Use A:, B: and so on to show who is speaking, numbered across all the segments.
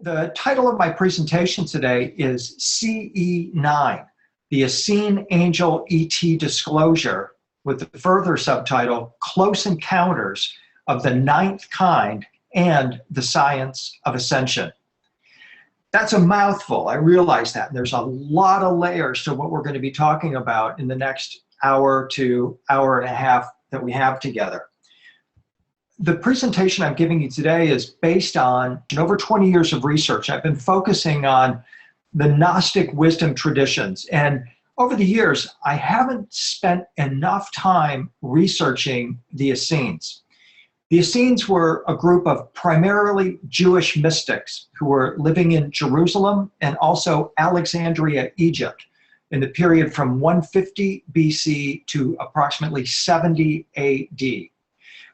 A: The title of my presentation today is CE9, the Essene Angel ET Disclosure, with the further subtitle, Close Encounters of the Ninth Kind and the Science of Ascension. That's a mouthful, I realize that. There's a lot of layers to what we're going to be talking about in the next hour to hour and a half that we have together. The presentation I'm giving you today is based on over 20 years of research. I've been focusing on the Gnostic wisdom traditions, and over the years, I haven't spent enough time researching the Essenes. The Essenes were a group of primarily Jewish mystics who were living in Jerusalem and also Alexandria, Egypt, in the period from 150 BC to approximately 70 AD.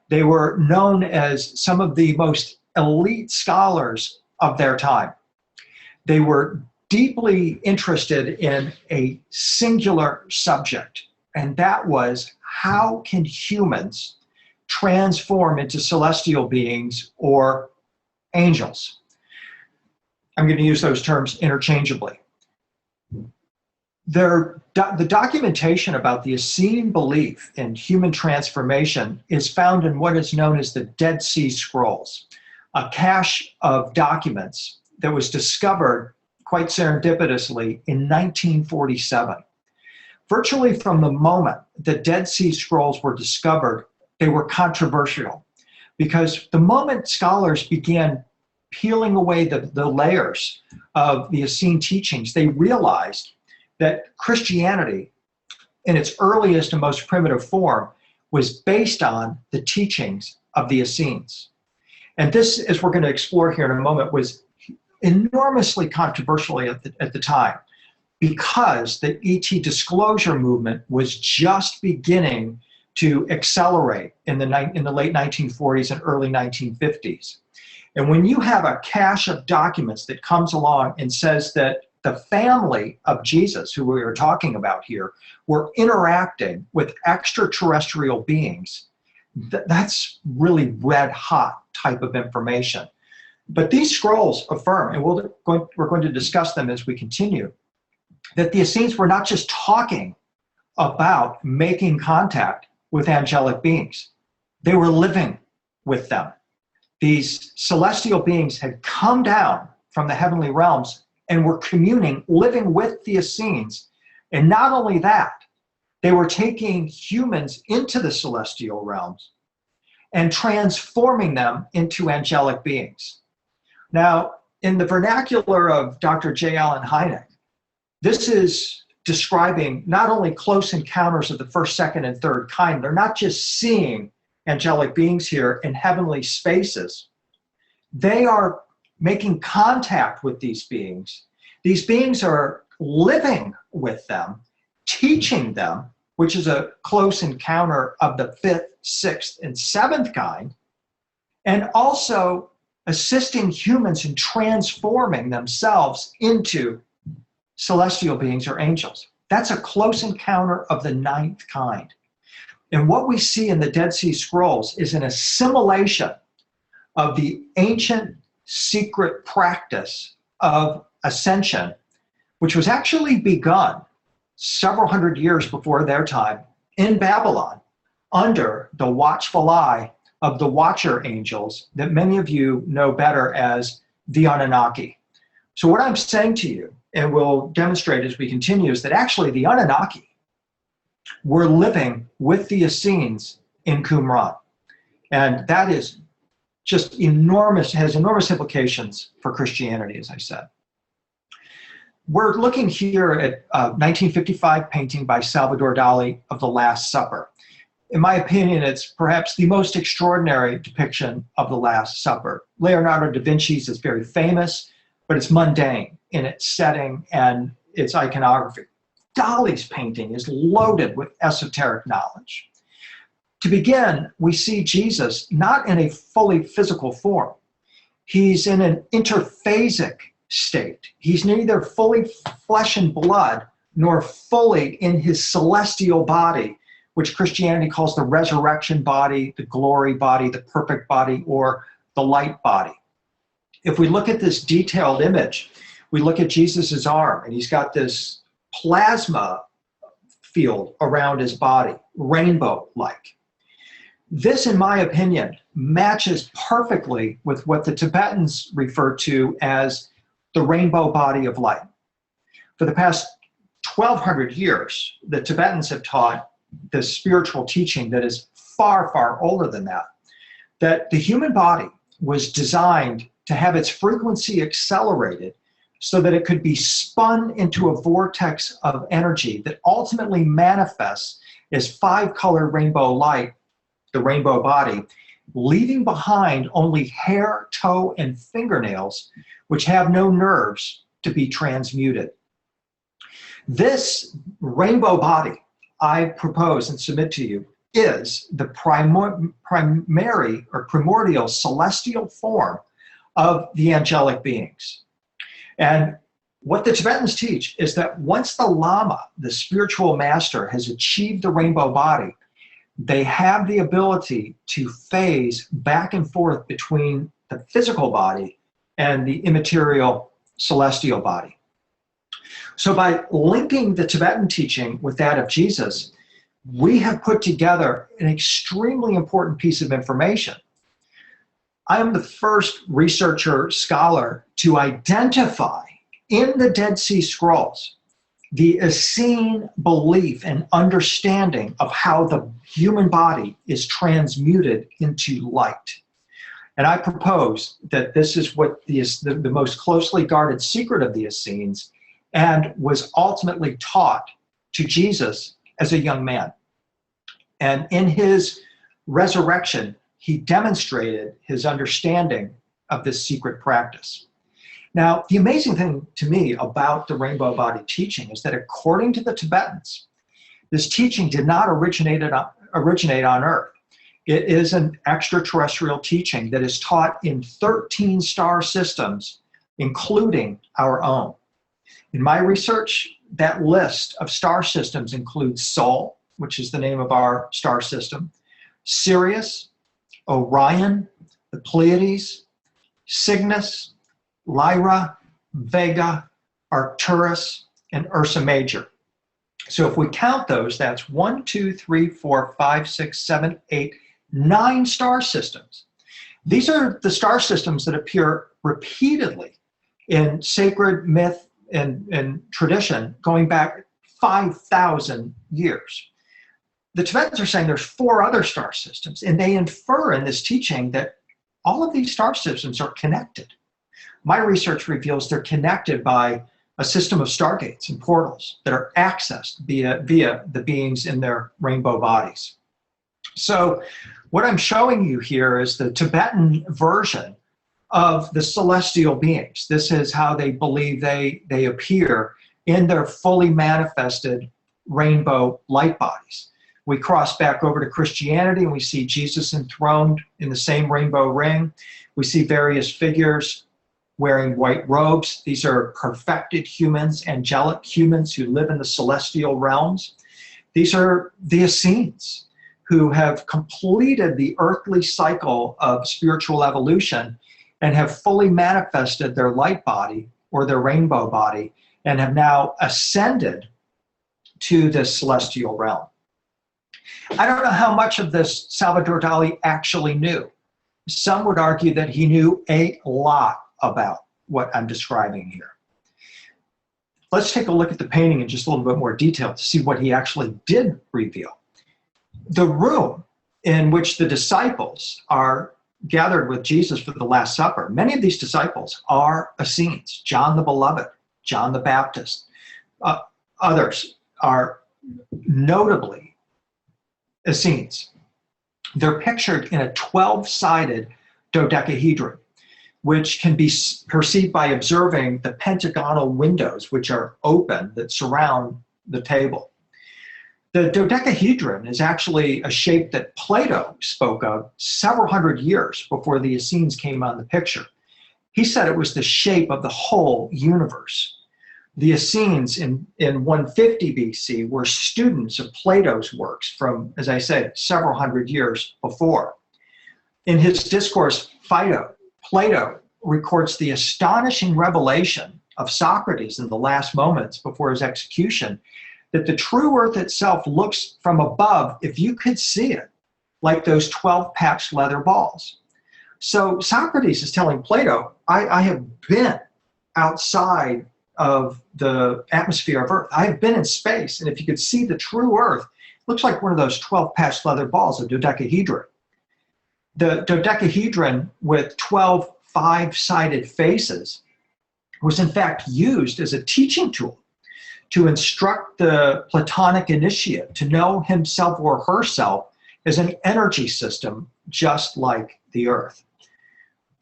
A: They were known as some of the most elite scholars of their time. They were deeply interested in a singular subject, and that was how can humans transform into celestial beings or angels? I'm going to use those terms interchangeably. The documentation about the Essene belief in human transformation is found in what is known as the Dead Sea Scrolls, a cache of documents that was discovered quite serendipitously in 1947. Virtually from the moment the Dead Sea Scrolls were discovered, they were controversial, because the moment scholars began peeling away the layers of the Essene teachings, they realized that Christianity, in its earliest and most primitive form, was based on the teachings of the Essenes. And this, as we're going to explore here in a moment, was enormously controversial at the time, because the ET disclosure movement was just beginning to accelerate in the late 1940s and early 1950s. And when you have a cache of documents that comes along and says that the family of Jesus, who we are talking about here, were interacting with extraterrestrial beings, that's really red hot type of information. But these scrolls affirm, and we're going to discuss them as we continue, that the Essenes were not just talking about making contact with angelic beings. They were living with them. These celestial beings had come down from the heavenly realms and were communing, living with the Essenes. And not only that, they were taking humans into the celestial realms and transforming them into angelic beings. Now, in the vernacular of Dr. J. Allen Hynek, this is describing not only close encounters of the first, second, and third kind. They're not just seeing angelic beings here in heavenly spaces. They are making contact with these beings. These beings are living with them, teaching them, which is a close encounter of the fifth, sixth, and seventh kind, and also assisting humans in transforming themselves into celestial beings or angels. That's a close encounter of the ninth kind. And what we see in the Dead Sea Scrolls is an assimilation of the ancient secret practice of ascension, which was actually begun several hundred years before their time in Babylon under the watchful eye of the Watcher angels that many of you know better as the Anunnaki. So what I'm saying to you, and we'll demonstrate as we continue, is that actually the Anunnaki were living with the Essenes in Qumran. And that is just enormous, has enormous implications for Christianity, as I said. We're looking here at a 1955 painting by Salvador Dali of The Last Supper. In my opinion, it's perhaps the most extraordinary depiction of the Last Supper. Leonardo da Vinci's is very famous, but it's mundane in its setting and its iconography. Dali's painting is loaded with esoteric knowledge. To begin, we see Jesus not in a fully physical form. He's in an interphasic state. He's neither fully flesh and blood nor fully in his celestial body, which Christianity calls the resurrection body, the glory body, the perfect body, or the light body. If we look at this detailed image, we look at Jesus's arm, and he's got this plasma field around his body, rainbow-like. This, in my opinion, matches perfectly with what the Tibetans refer to as the rainbow body of light. For the past 1,200 years, the Tibetans have taught this spiritual teaching that is far, far older than that the human body was designed to have its frequency accelerated so that it could be spun into a vortex of energy that ultimately manifests as 5-color rainbow light, the rainbow body, leaving behind only hair, toe, and fingernails, which have no nerves to be transmuted. This rainbow body, I propose and submit to you, is the primary or primordial celestial form of the angelic beings. And what the Tibetans teach is that once the Lama, the spiritual master, has achieved the rainbow body, they have the ability to phase back and forth between the physical body and the immaterial celestial body. So by linking the Tibetan teaching with that of Jesus, we have put together an extremely important piece of information. I am the first researcher scholar to identify in the Dead Sea Scrolls the Essene belief and understanding of how the human body is transmuted into light. And I propose that this is what the most closely guarded secret of the Essenes, and was ultimately taught to Jesus as a young man. And in his resurrection, he demonstrated his understanding of this secret practice. Now, the amazing thing to me about the rainbow body teaching is that according to the Tibetans, this teaching did not originate on Earth. It is an extraterrestrial teaching that is taught in 13 star systems, including our own. In my research, that list of star systems includes Sol, which is the name of our star system, Sirius, Orion, the Pleiades, Cygnus, Lyra, Vega, Arcturus, and Ursa Major. So if we count those, that's 1, 2, 3, 4, 5, 6, 7, 8, 9 star systems. These are the star systems that appear repeatedly in sacred myth and tradition going back 5,000 years. The Tibetans are saying there's 4 other star systems, and they infer in this teaching that all of these star systems are connected. My research reveals they're connected by a system of stargates and portals that are accessed via the beings in their rainbow bodies. So what I'm showing you here is the Tibetan version of the celestial beings. This is how they believe they appear in their fully manifested rainbow light bodies. We cross back over to Christianity and we see Jesus enthroned in the same rainbow ring. We see various figures wearing white robes. These are perfected humans, angelic humans who live in the celestial realms. These are the Essenes who have completed the earthly cycle of spiritual evolution and have fully manifested their light body or their rainbow body and have now ascended to this celestial realm. I don't know how much of this Salvador Dali actually knew. Some would argue that he knew a lot about what I'm describing here. Let's take a look at the painting in just a little bit more detail to see what he actually did reveal. The room in which the disciples are gathered with Jesus for the Last Supper, many of these disciples are Essenes, John the Beloved, John the Baptist. Others are notably Essenes. They're pictured in a 12-sided dodecahedron, which can be perceived by observing the pentagonal windows which are open that surround the table. The dodecahedron is actually a shape that Plato spoke of several hundred years before the Essenes came on the picture. He said it was the shape of the whole universe. The Essenes in 150 BC were students of Plato's works from, as I said, several hundred years before. In his discourse, Phaedo, Plato records the astonishing revelation of Socrates in the last moments before his execution, that the true earth itself looks from above, if you could see it, like those 12 patched leather balls. So Socrates is telling Plato, I have been outside of the atmosphere of Earth. I have been in space, and if you could see the true Earth, it looks like one of those 12 patched leather balls, a dodecahedron. The dodecahedron with 12 five-sided faces was in fact used as a teaching tool to instruct the Platonic initiate to know himself or herself as an energy system just like the Earth.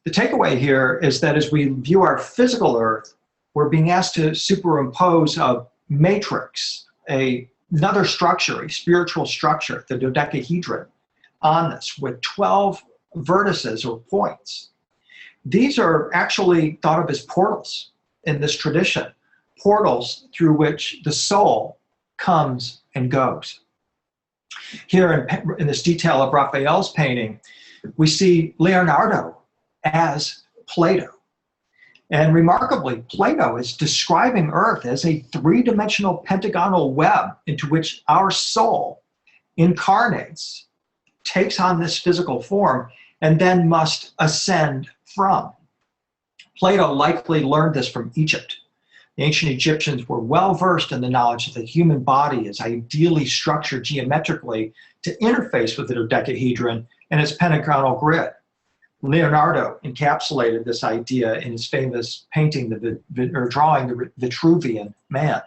A: The takeaway here is that as we view our physical Earth, we're being asked to superimpose a matrix, another structure, a spiritual structure, the dodecahedron, on this with 12 vertices or points. These are actually thought of as portals in this tradition, portals through which the soul comes and goes. Here in this detail of Raphael's painting, we see Leonardo as Plato. And remarkably, Plato is describing Earth as a three-dimensional pentagonal web into which our soul incarnates, takes on this physical form, and then must ascend from. Plato likely learned this from Egypt. The ancient Egyptians were well versed in the knowledge that the human body is ideally structured geometrically to interface with the dodecahedron and its pentagonal grid. Leonardo encapsulated this idea in his famous painting, drawing the Vitruvian Man.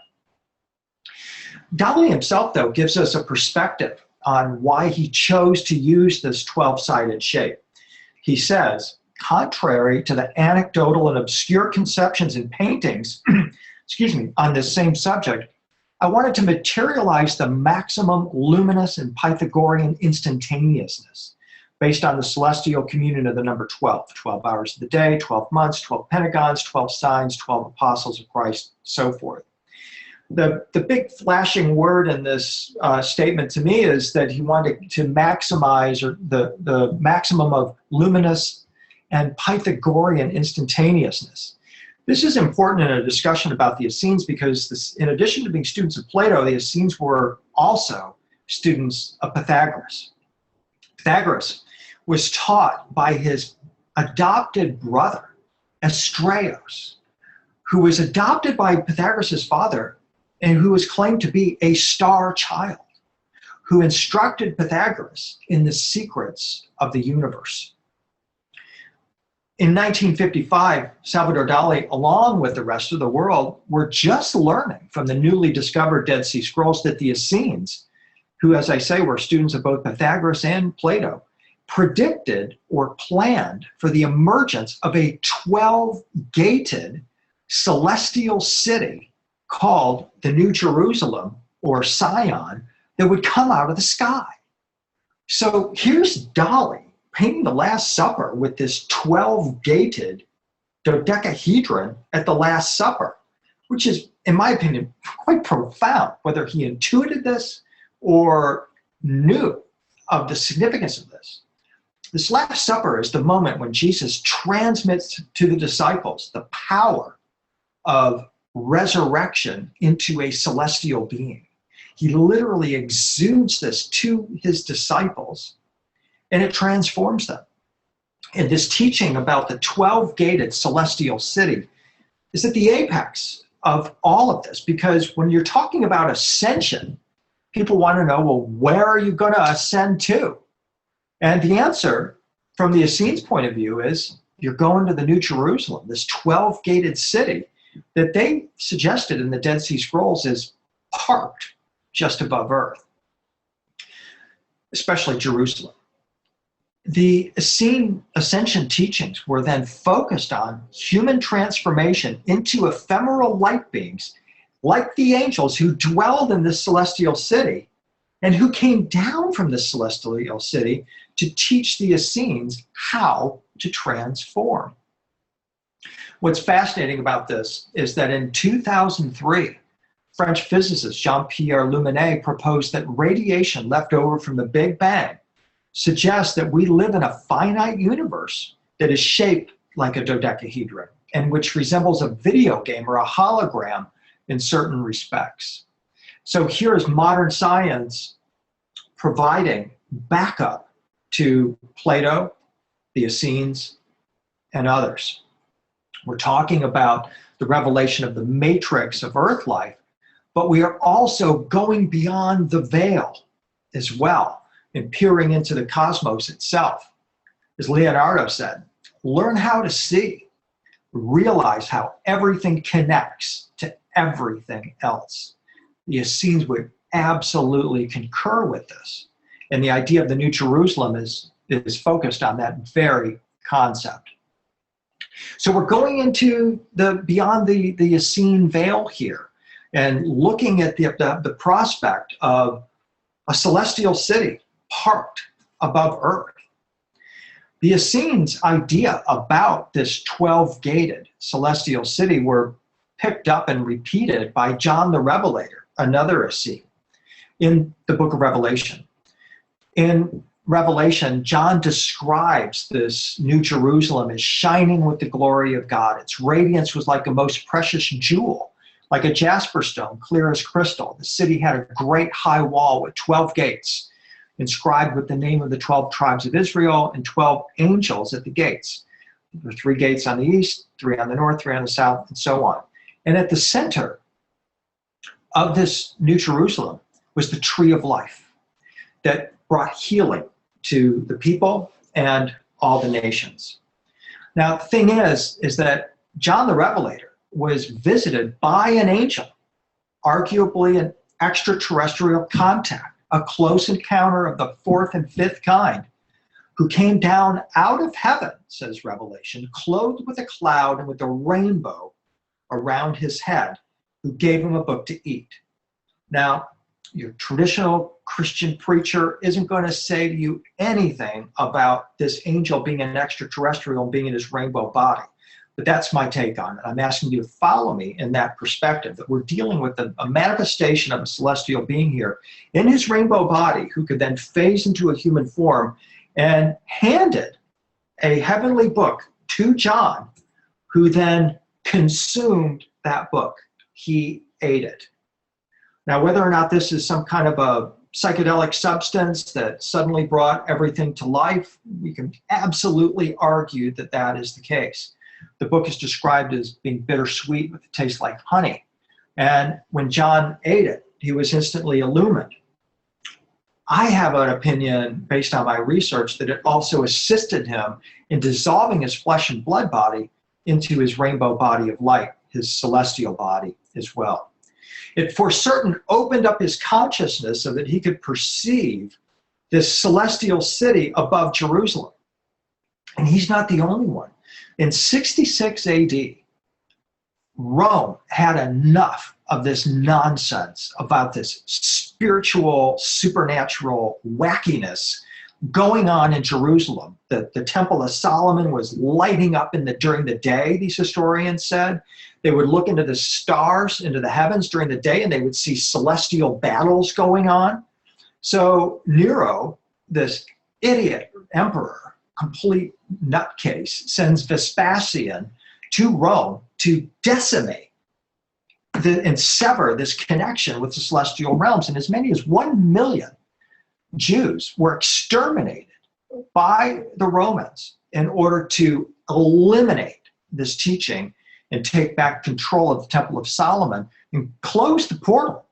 A: Dali himself, though, gives us a perspective on why he chose to use this 12-sided shape. He says, contrary to the anecdotal and obscure conceptions in paintings, on this same subject, I wanted to materialize the maximum luminous and Pythagorean instantaneousness based on the celestial communion of the number 12, 12 hours of the day, 12 months, 12 pentagons, 12 signs, 12 apostles of Christ, so forth. The big flashing word in this statement to me is that he wanted to maximize the maximum of luminous and Pythagorean instantaneousness. This is important in a discussion about the Essenes because in addition to being students of Plato, the Essenes were also students of Pythagoras. Pythagoras was taught by his adopted brother, Astraeus, who was adopted by Pythagoras' father and who was claimed to be a star child, who instructed Pythagoras in the secrets of the universe. In 1955, Salvador Dali, along with the rest of the world, were just learning from the newly discovered Dead Sea Scrolls that the Essenes, who, as I say, were students of both Pythagoras and Plato, predicted or planned for the emergence of a 12-gated celestial city called the New Jerusalem or Sion that would come out of the sky. So here's Dali painting the Last Supper with this 12-gated dodecahedron at the Last Supper, which is, in my opinion, quite profound, whether he intuited this or knew of the significance of this. This Last Supper is the moment when Jesus transmits to the disciples the power of resurrection into a celestial being. He literally exudes this to his disciples, and it transforms them. And this teaching about the 12-gated celestial city is at the apex of all of this, because when you're talking about ascension, people want to know, well, where are you going to ascend to? And the answer from the Essenes' point of view is you're going to the New Jerusalem, this 12-gated city that they suggested in the Dead Sea Scrolls is parked just above Earth, especially Jerusalem. The Essene Ascension teachings were then focused on human transformation into ephemeral light beings, like the angels who dwelled in this celestial city and who came down from this celestial city to teach the Essenes how to transform. What's fascinating about this is that in 2003, French physicist Jean-Pierre Luminet proposed that radiation left over from the Big Bang suggests that we live in a finite universe that is shaped like a dodecahedron, and which resembles a video game or a hologram in certain respects. So here is modern science providing backup to Plato, the Essenes, and others. We're talking about the revelation of the matrix of Earth life, but we are also going beyond the veil as well and peering into the cosmos itself. As Leonardo said, learn how to see, realize how everything connects to everything else. The Essenes would absolutely concur with this. And the idea of the New Jerusalem is focused on that very concept. So we're going into beyond the Essene veil here and looking at the prospect of a celestial city parked above Earth. The Essenes' idea about this 12-gated celestial city were picked up and repeated by John the Revelator, another Essene, in the book of Revelation. In Revelation, John describes this New Jerusalem as shining with the glory of God. Its radiance was like a most precious jewel, like a jasper stone, clear as crystal. The city had a great high wall with 12 gates, inscribed with the name of the 12 tribes of Israel and 12 angels at the gates. There were 3 gates on the east, 3 on the north, 3 on the south, and so on. And at the center of this New Jerusalem was the tree of life that brought healing to the people and all the nations. Now, the thing is that John the Revelator was visited by an angel, arguably an extraterrestrial contact, a close encounter of the 4th and 5th kind, who came down out of heaven, says Revelation, clothed with a cloud and with a rainbow around his head, who gave him a book to eat. Now, your traditional Christian preacher isn't going to say to you anything about this angel being an extraterrestrial and being in his rainbow body. But that's my take on it. I'm asking you to follow me in that perspective, that we're dealing with a manifestation of a celestial being here in his rainbow body who could then phase into a human form and handed a heavenly book to John, who then consumed that book. He ate it. Now, whether or not this is some kind of a psychedelic substance that suddenly brought everything to life, we can absolutely argue that that is the case. The book is described as being bittersweet with a taste like honey. And when John ate it, he was instantly illumined. I have an opinion based on my research that it also assisted him in dissolving his flesh and blood body into his rainbow body of light, his celestial body as well. It for certain opened up his consciousness so that he could perceive this celestial city above Jerusalem. And he's not the only one. In 66 AD, Rome had enough of this nonsense about this spiritual, supernatural wackiness going on in Jerusalem. The Temple of Solomon was lighting up during the day, these historians said. They would look into the stars, into the heavens during the day, and they would see celestial battles going on. So Nero, this idiot emperor, complete nutcase, sends Vespasian to Rome to decimate and sever this connection with the celestial realms. And as many as 1 million Jews were exterminated by the Romans in order to eliminate this teaching and take back control of the Temple of Solomon and close the portal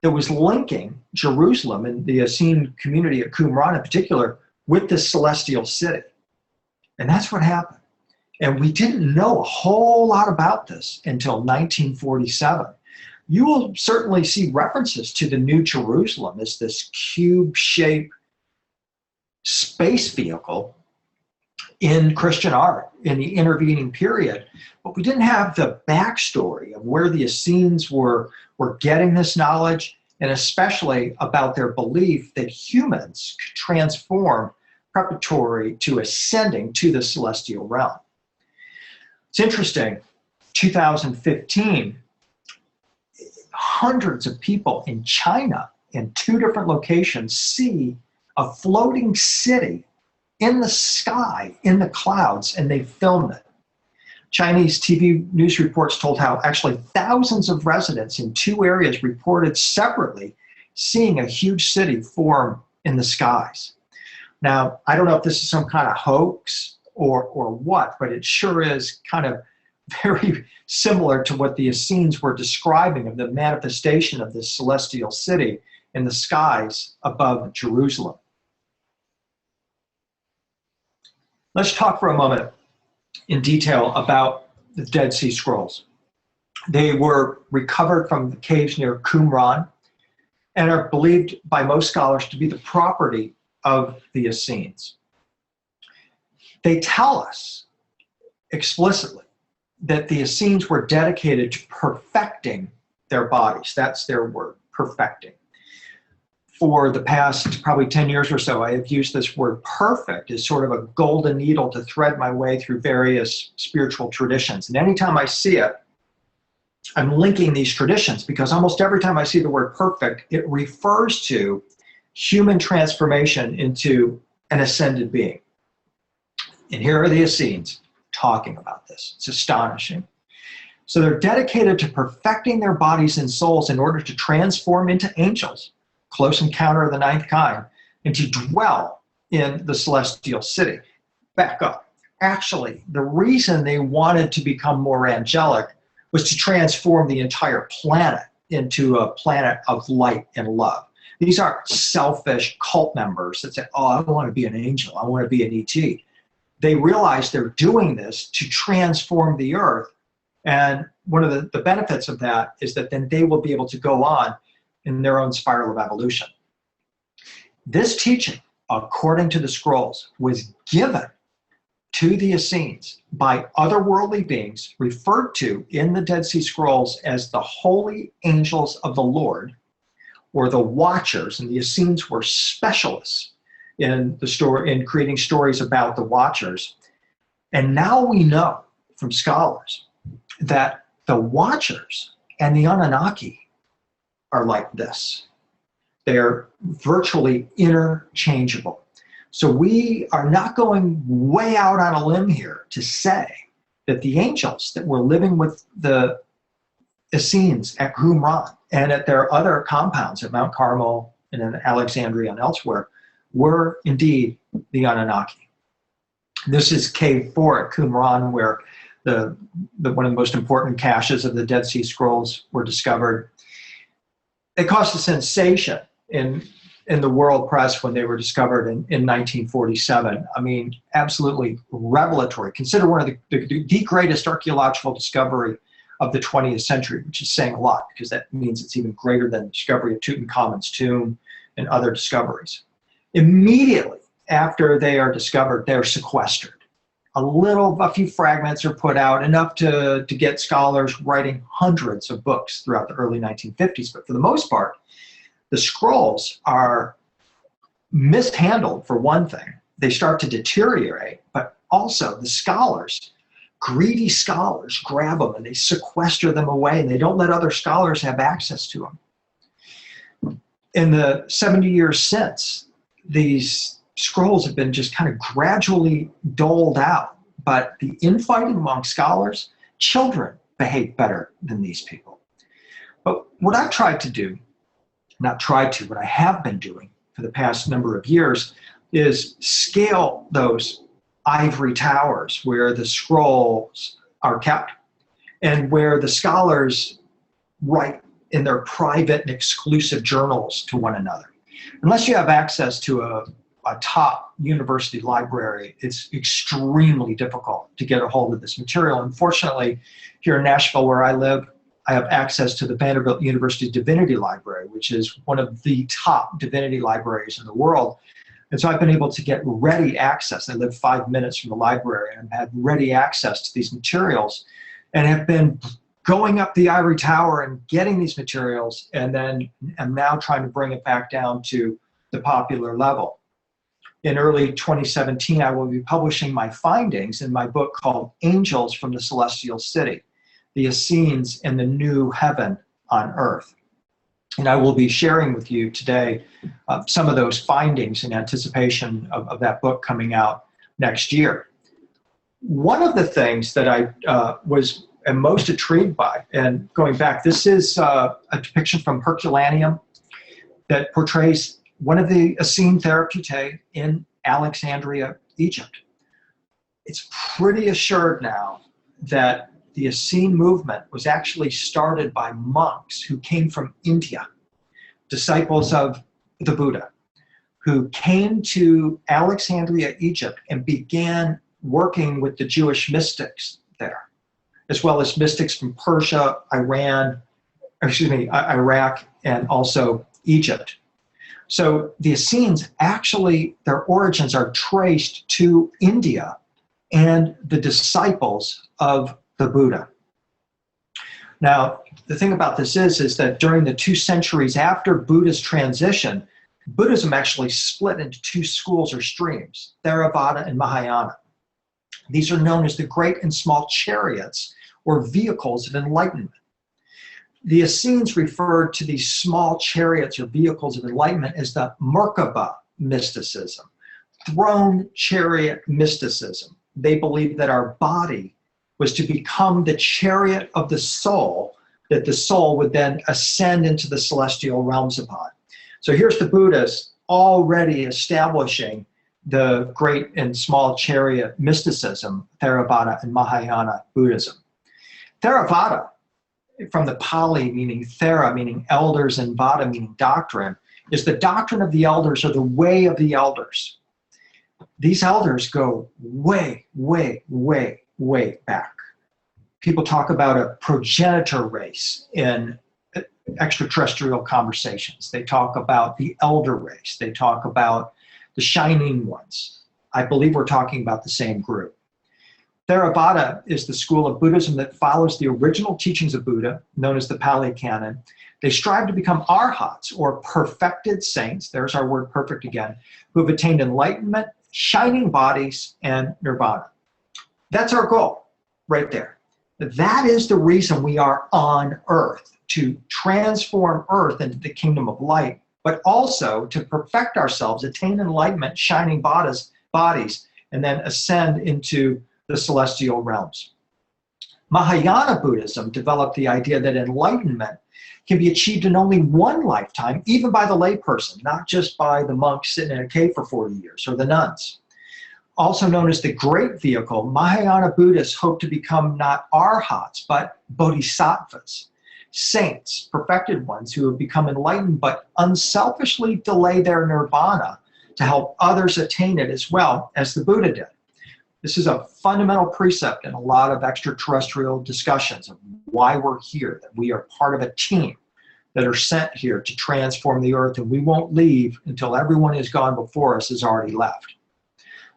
A: that was linking Jerusalem and the Essene community of Qumran in particular with this celestial city. And that's what happened. And we didn't know a whole lot about this until 1947. You will certainly see references to the New Jerusalem as this cube-shaped space vehicle in Christian art in the intervening period. But we didn't have the backstory of where the Essenes were getting this knowledge, and especially about their belief that humans could transform preparatory to ascending to the celestial realm. It's interesting, 2015, hundreds of people in China in 2 different locations see a floating city in the sky, in the clouds, and they filmed it. Chinese TV news reports told how actually thousands of residents in 2 areas reported separately seeing a huge city form in the skies. Now, I don't know if this is some kind of hoax or what, but it sure is kind of very similar to what the Essenes were describing of the manifestation of this celestial city in the skies above Jerusalem. Let's talk for a moment in detail about the Dead Sea Scrolls. They were recovered from the caves near Qumran and are believed by most scholars to be the property of the Essenes. They tell us explicitly that the Essenes were dedicated to perfecting their bodies. That's their word, perfecting. For the past probably 10 years or so, I have used this word perfect as sort of a golden needle to thread my way through various spiritual traditions. And anytime I see it, I'm linking these traditions because almost every time I see the word perfect, it refers to human transformation into an ascended being. And here are the Essenes talking about this. It's astonishing. So they're dedicated to perfecting their bodies and souls in order to transform into angels, close encounter of the 9th kind, and to dwell in the celestial city. Back up. Actually, the reason they wanted to become more angelic was to transform the entire planet into a planet of light and love. These aren't selfish cult members that say, oh, I want to be an angel, I want to be an ET. They realize they're doing this to transform the earth. And one of the benefits of that is that then they will be able to go on in their own spiral of evolution. This teaching, according to the scrolls, was given to the Essenes by otherworldly beings referred to in the Dead Sea Scrolls as the holy angels of the Lord, or the Watchers, and the Essenes were specialists in creating stories about the Watchers. And now we know from scholars that the Watchers and the Anunnaki are like this. They're virtually interchangeable. So we are not going way out on a limb here to say that the angels that were living with the Essenes at Qumran and at their other compounds at Mount Carmel and in Alexandria and elsewhere were indeed the Anunnaki. This is Cave 4 at Qumran, where one of the most important caches of the Dead Sea Scrolls were discovered. It caused a sensation in the world press when they were discovered in 1947. I mean, absolutely revelatory. Consider one of the greatest archaeological discovery of the 20th century, which is saying a lot because that means it's even greater than the discovery of Tutankhamun's tomb and other discoveries. Immediately after they are discovered, they're sequestered. A few fragments are put out, enough to get scholars writing hundreds of books throughout the early 1950s. But for the most part, the scrolls are mishandled, for one thing. They start to deteriorate, but also the scholars, greedy scholars, grab them and they sequester them away, and they don't let other scholars have access to them. In the 70 years since, these scrolls have been just kind of gradually doled out, but the infighting among scholars, children behave better than these people. But what I've tried to do, what I have been doing for the past number of years, is scale those ivory towers where the scrolls are kept and where the scholars write in their private and exclusive journals to one another. Unless you have access to a top university library, it's extremely difficult to get a hold of this material. Unfortunately, here in Nashville, where I live, I have access to the Vanderbilt University Divinity Library, which is one of the top divinity libraries in the world. And so I've been able to get ready access. I live 5 minutes from the library, and I've had ready access to these materials and have been going up the ivory tower and getting these materials, and then am now trying to bring it back down to the popular level. In early 2017, I will be publishing my findings in my book called Angels from the Celestial City, the Essenes and the New Heaven on Earth. And I will be sharing with you today some of those findings in anticipation of that book coming out next year. One of the things that I am most intrigued by, and going back, this is a depiction from Herculaneum that portrays one of the Essene Therapeutae in Alexandria, Egypt. It's pretty assured now that the Essene movement was actually started by monks who came from India, disciples of the Buddha, who came to Alexandria, Egypt, and began working with the Jewish mystics there, as well as mystics from Persia, Iraq, and also Egypt. So the Essenes, actually, their origins are traced to India and the disciples of the Buddha. Now, the thing about this is that during the 2 centuries after Buddha's transition, Buddhism actually split into 2 schools or streams, Theravada and Mahayana. These are known as the great and small chariots, or vehicles of enlightenment. The Essenes referred to these small chariots or vehicles of enlightenment as the Merkaba mysticism, throne chariot mysticism. They believed that our body was to become the chariot of the soul, that the soul would then ascend into the celestial realms upon. So here's the Buddhists already establishing the great and small chariot mysticism, Theravada and Mahayana Buddhism. Theravada, from the Pali meaning Thera, meaning elders, and Vada meaning doctrine, is the doctrine of the elders, or the way of the elders. These elders go way, way, way, way back. People talk about a progenitor race in extraterrestrial conversations. They talk about the elder race. They talk about the shining ones. I believe we're talking about the same group. Theravada is the school of Buddhism that follows the original teachings of Buddha, known as the Pali Canon. They strive to become arhats, or perfected saints, there's our word perfect again, who have attained enlightenment, shining bodies, and nirvana. That's our goal, right there. That is the reason we are on Earth, to transform Earth into the kingdom of light, but also to perfect ourselves, attain enlightenment, shining bodies, and then ascend into the celestial realms. Mahayana Buddhism developed the idea that enlightenment can be achieved in only one lifetime, even by the layperson, not just by the monk sitting in a cave for 40 years or the nuns. Also known as the Great Vehicle, Mahayana Buddhists hope to become not arhats, but bodhisattvas, saints, perfected ones who have become enlightened but unselfishly delay their nirvana to help others attain it as well as the Buddha did. This is a fundamental precept in a lot of extraterrestrial discussions of why we're here, that we are part of a team that are sent here to transform the earth, and we won't leave until everyone who's gone before us has already left.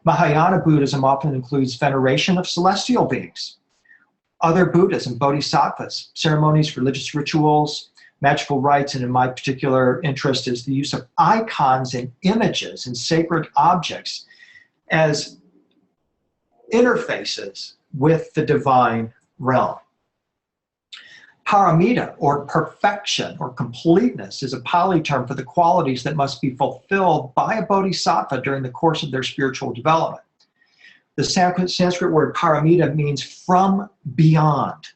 A: Mahayana Buddhism often includes veneration of celestial beings, other Buddhas and bodhisattvas, ceremonies, religious rituals, magical rites, and in my particular interest is the use of icons and images and sacred objects as interfaces with the divine realm. Paramita, or perfection, or completeness, is a Pali term for the qualities that must be fulfilled by a bodhisattva during the course of their spiritual development. The Sanskrit word paramita means from beyond.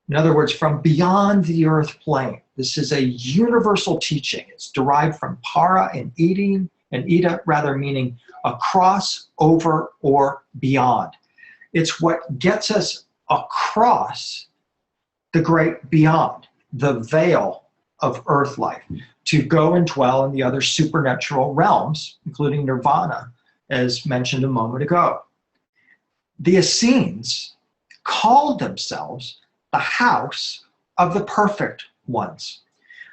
A: In other words, from beyond the earth plane. This is a universal teaching. It's derived from para and ida rather, meaning across, over, or beyond. It's what gets us across the great beyond, the veil of earth life, to go and dwell in the other supernatural realms, including nirvana, as mentioned a moment ago. The Essenes called themselves the house of the perfect ones.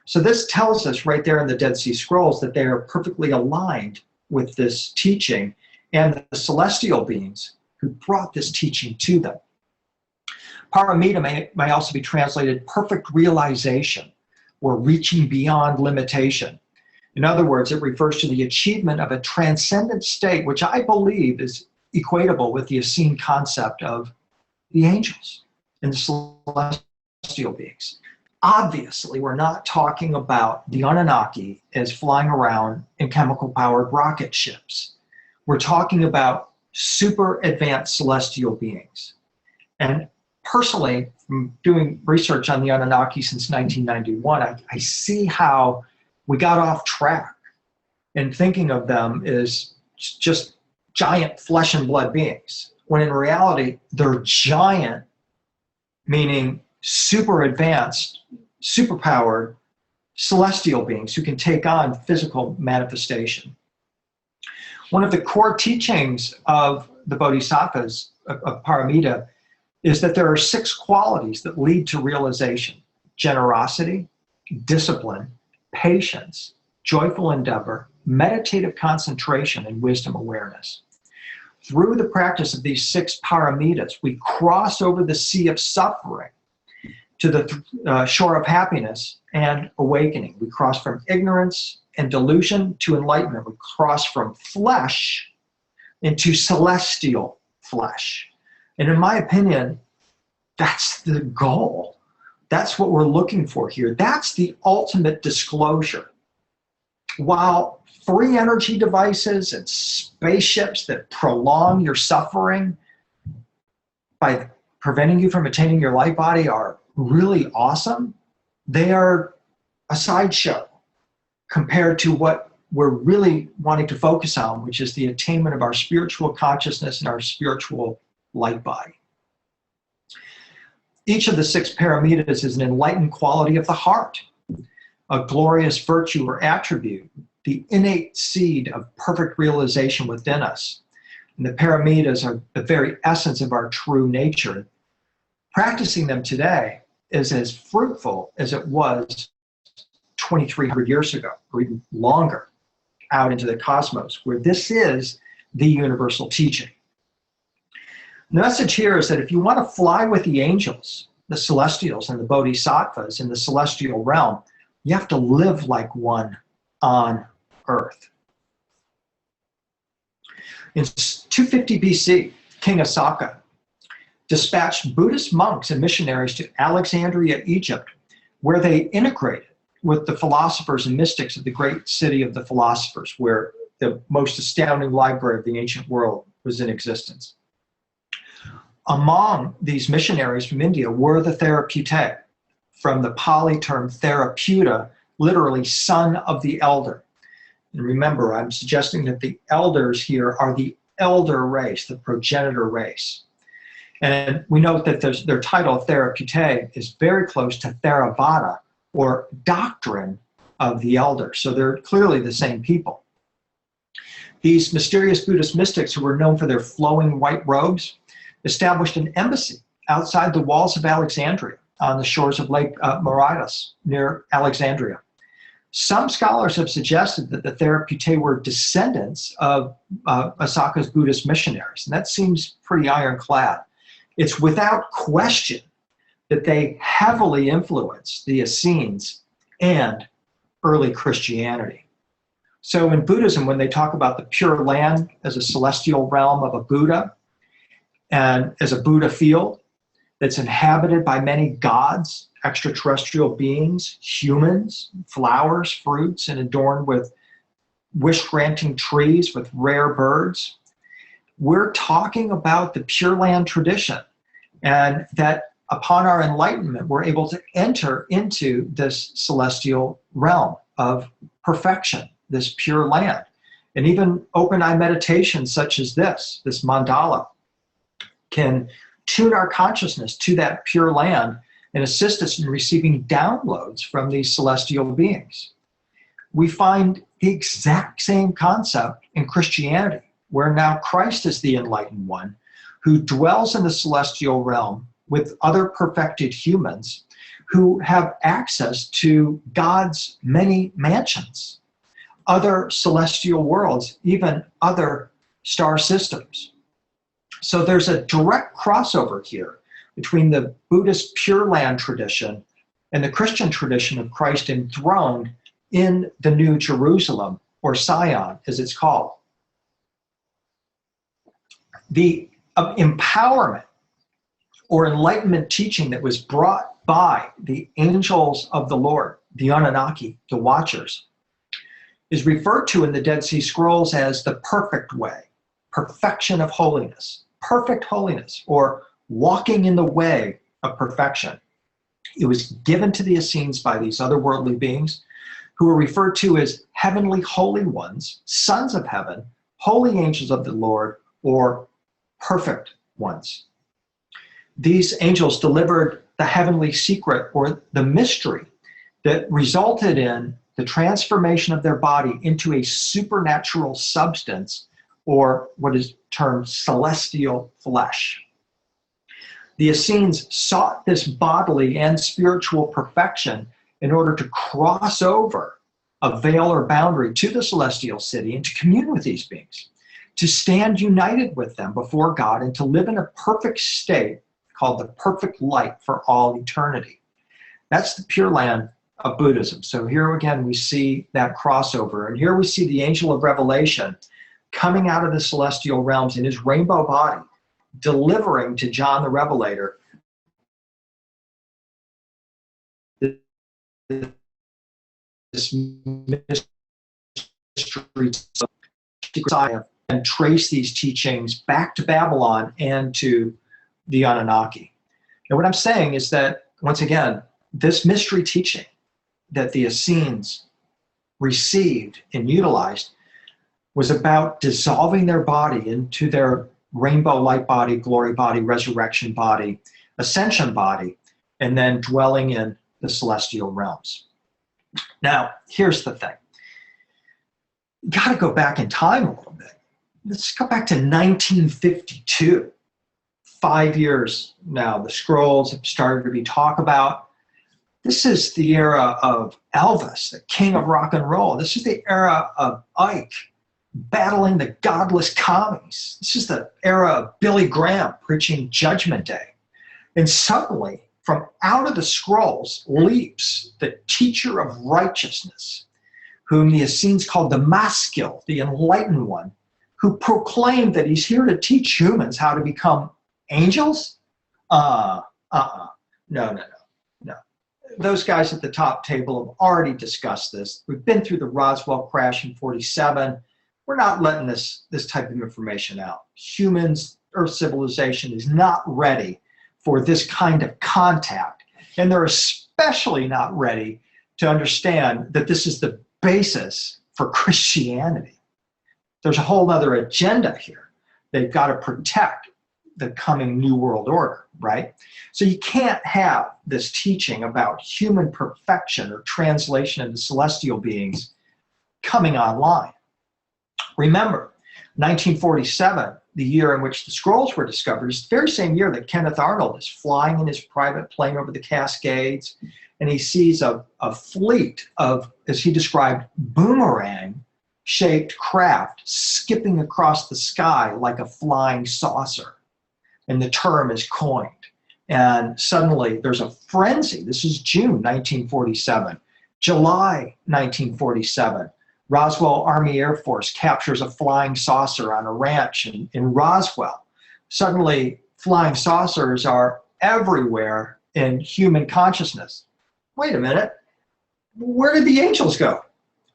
A: So this tells us right there in the Dead Sea Scrolls that they are perfectly aligned with this teaching and the celestial beings who brought this teaching to them. Paramita may also be translated perfect realization or reaching beyond limitation. In other words, it refers to the achievement of a transcendent state, which I believe is equatable with the Essene concept of the angels and the celestial beings. Obviously, we're not talking about the Anunnaki as flying around in chemical-powered rocket ships. We're talking about super advanced celestial beings. And personally, from doing research on the Anunnaki since 1991, I see how we got off track in thinking of them as just giant flesh and blood beings, when in reality, they're giant, meaning super advanced, superpowered celestial beings who can take on physical manifestation. One of the core teachings of the Bodhisattvas, of Paramita, is that there are 6 qualities that lead to realization: generosity, discipline, patience, joyful endeavor, meditative concentration, and wisdom awareness. Through the practice of these 6 paramitas, we cross over the sea of suffering to the shore of happiness and awakening. We cross from ignorance and delusion to enlightenment. We cross from flesh into celestial flesh. And in my opinion, that's the goal. That's what we're looking for here. That's the ultimate disclosure. While free energy devices and spaceships that prolong your suffering by preventing you from attaining your light body are really awesome, they are a sideshow compared to what we're really wanting to focus on, which is the attainment of our spiritual consciousness and our spiritual light body. Each of the 6 paramitas is an enlightened quality of the heart, a glorious virtue or attribute, the innate seed of perfect realization within us. And the paramitas are the very essence of our true nature. Practicing them today is as fruitful as it was 2,300 years ago, or even longer, out into the cosmos, where this is the universal teaching. The message here is that if you want to fly with the angels, the celestials, and the bodhisattvas in the celestial realm, you have to live like one on Earth. In 250 BC, King Asaka dispatched Buddhist monks and missionaries to Alexandria, Egypt, where they integrated with the philosophers and mystics of the great city of the philosophers, where the most astounding library of the ancient world was in existence. Among these missionaries from India were the Therapeutae, from the Pali term Therapeuta, literally son of the elder. And remember, I'm suggesting that the elders here are the elder race, the progenitor race. And we note that their title, Therapeutae, is very close to Theravada, or doctrine of the elder. So they're clearly the same people. These mysterious Buddhist mystics, who were known for their flowing white robes, established an embassy outside the walls of Alexandria on the shores of Lake Mauritius near Alexandria. Some scholars have suggested that the Therapeutae were descendants of Asaka's Buddhist missionaries, and that seems pretty ironclad. It's without question that they heavily influenced the Essenes and early Christianity. So in Buddhism, when they talk about the Pure Land as a celestial realm of a Buddha, and as a Buddha field that's inhabited by many gods, extraterrestrial beings, humans, flowers, fruits, and adorned with wish-granting trees with rare birds, we're talking about the Pure Land tradition, and that upon our enlightenment, we're able to enter into this celestial realm of perfection, this Pure Land. And even open-eye meditation such as this mandala, can tune our consciousness to that Pure Land and assist us in receiving downloads from these celestial beings. We find the exact same concept in Christianity, where now Christ is the enlightened one who dwells in the celestial realm with other perfected humans who have access to God's many mansions, other celestial worlds, even other star systems. So there's a direct crossover here between the Buddhist Pure Land tradition and the Christian tradition of Christ enthroned in the New Jerusalem, or Zion, as it's called. The empowerment or enlightenment teaching that was brought by the angels of the Lord, the Anunnaki, the Watchers, is referred to in the Dead Sea Scrolls as the perfect way, perfection of holiness, perfect holiness, or walking in the way of perfection. It was given to the Essenes by these otherworldly beings who were referred to as heavenly holy ones, sons of heaven, holy angels of the Lord, or perfect ones. These angels delivered the heavenly secret, or the mystery, that resulted in the transformation of their body into a supernatural substance, or what is termed celestial flesh. The Essenes sought this bodily and spiritual perfection in order to cross over a veil or boundary to the celestial city and to commune with these beings, to stand united with them before God, and to live in a perfect state called the perfect light for all eternity. That's the Pure Land of Buddhism. So here again we see that crossover, and here we see the angel of revelation coming out of the celestial realms in his rainbow body, delivering to John the Revelator this mystery and trace these teachings back to Babylon and to the Anunnaki. And what I'm saying is that, once again, this mystery teaching that the Essenes received and utilized was about dissolving their body into their rainbow light body, glory body, resurrection body, ascension body, and then dwelling in the celestial realms. Now, here's the thing. You got to go back in time a little bit. Let's go back to 1952. 5 years now, the scrolls have started to be talked about. This is the era of Elvis, the king of rock and roll. This is the era of Ike battling the godless commies. This is the era of Billy Graham preaching Judgment Day. And suddenly, from out of the scrolls leaps the teacher of righteousness, whom the Essenes called the Maskil, the enlightened one, who proclaimed that he's here to teach humans how to become angels? No. Those guys at the top table have already discussed this. We've been through the Roswell crash in 47. We're not letting this type of information out. Humans, Earth civilization is not ready for this kind of contact. And they're especially not ready to understand that this is the basis for Christianity. There's a whole other agenda here. They've got to protect the coming New World Order, right? So you can't have this teaching about human perfection or translation into celestial beings coming online. Remember, 1947, the year in which the scrolls were discovered, is the very same year that Kenneth Arnold is flying in his private plane over the Cascades, and he sees a fleet of, as he described, boomerang-shaped craft skipping across the sky like a flying saucer. And the term is coined. And suddenly there's a frenzy. This is June 1947. July 1947, Roswell Army Air Force captures a flying saucer on a ranch in Roswell. Suddenly, flying saucers are everywhere in human consciousness. Wait a minute. Where did the angels go?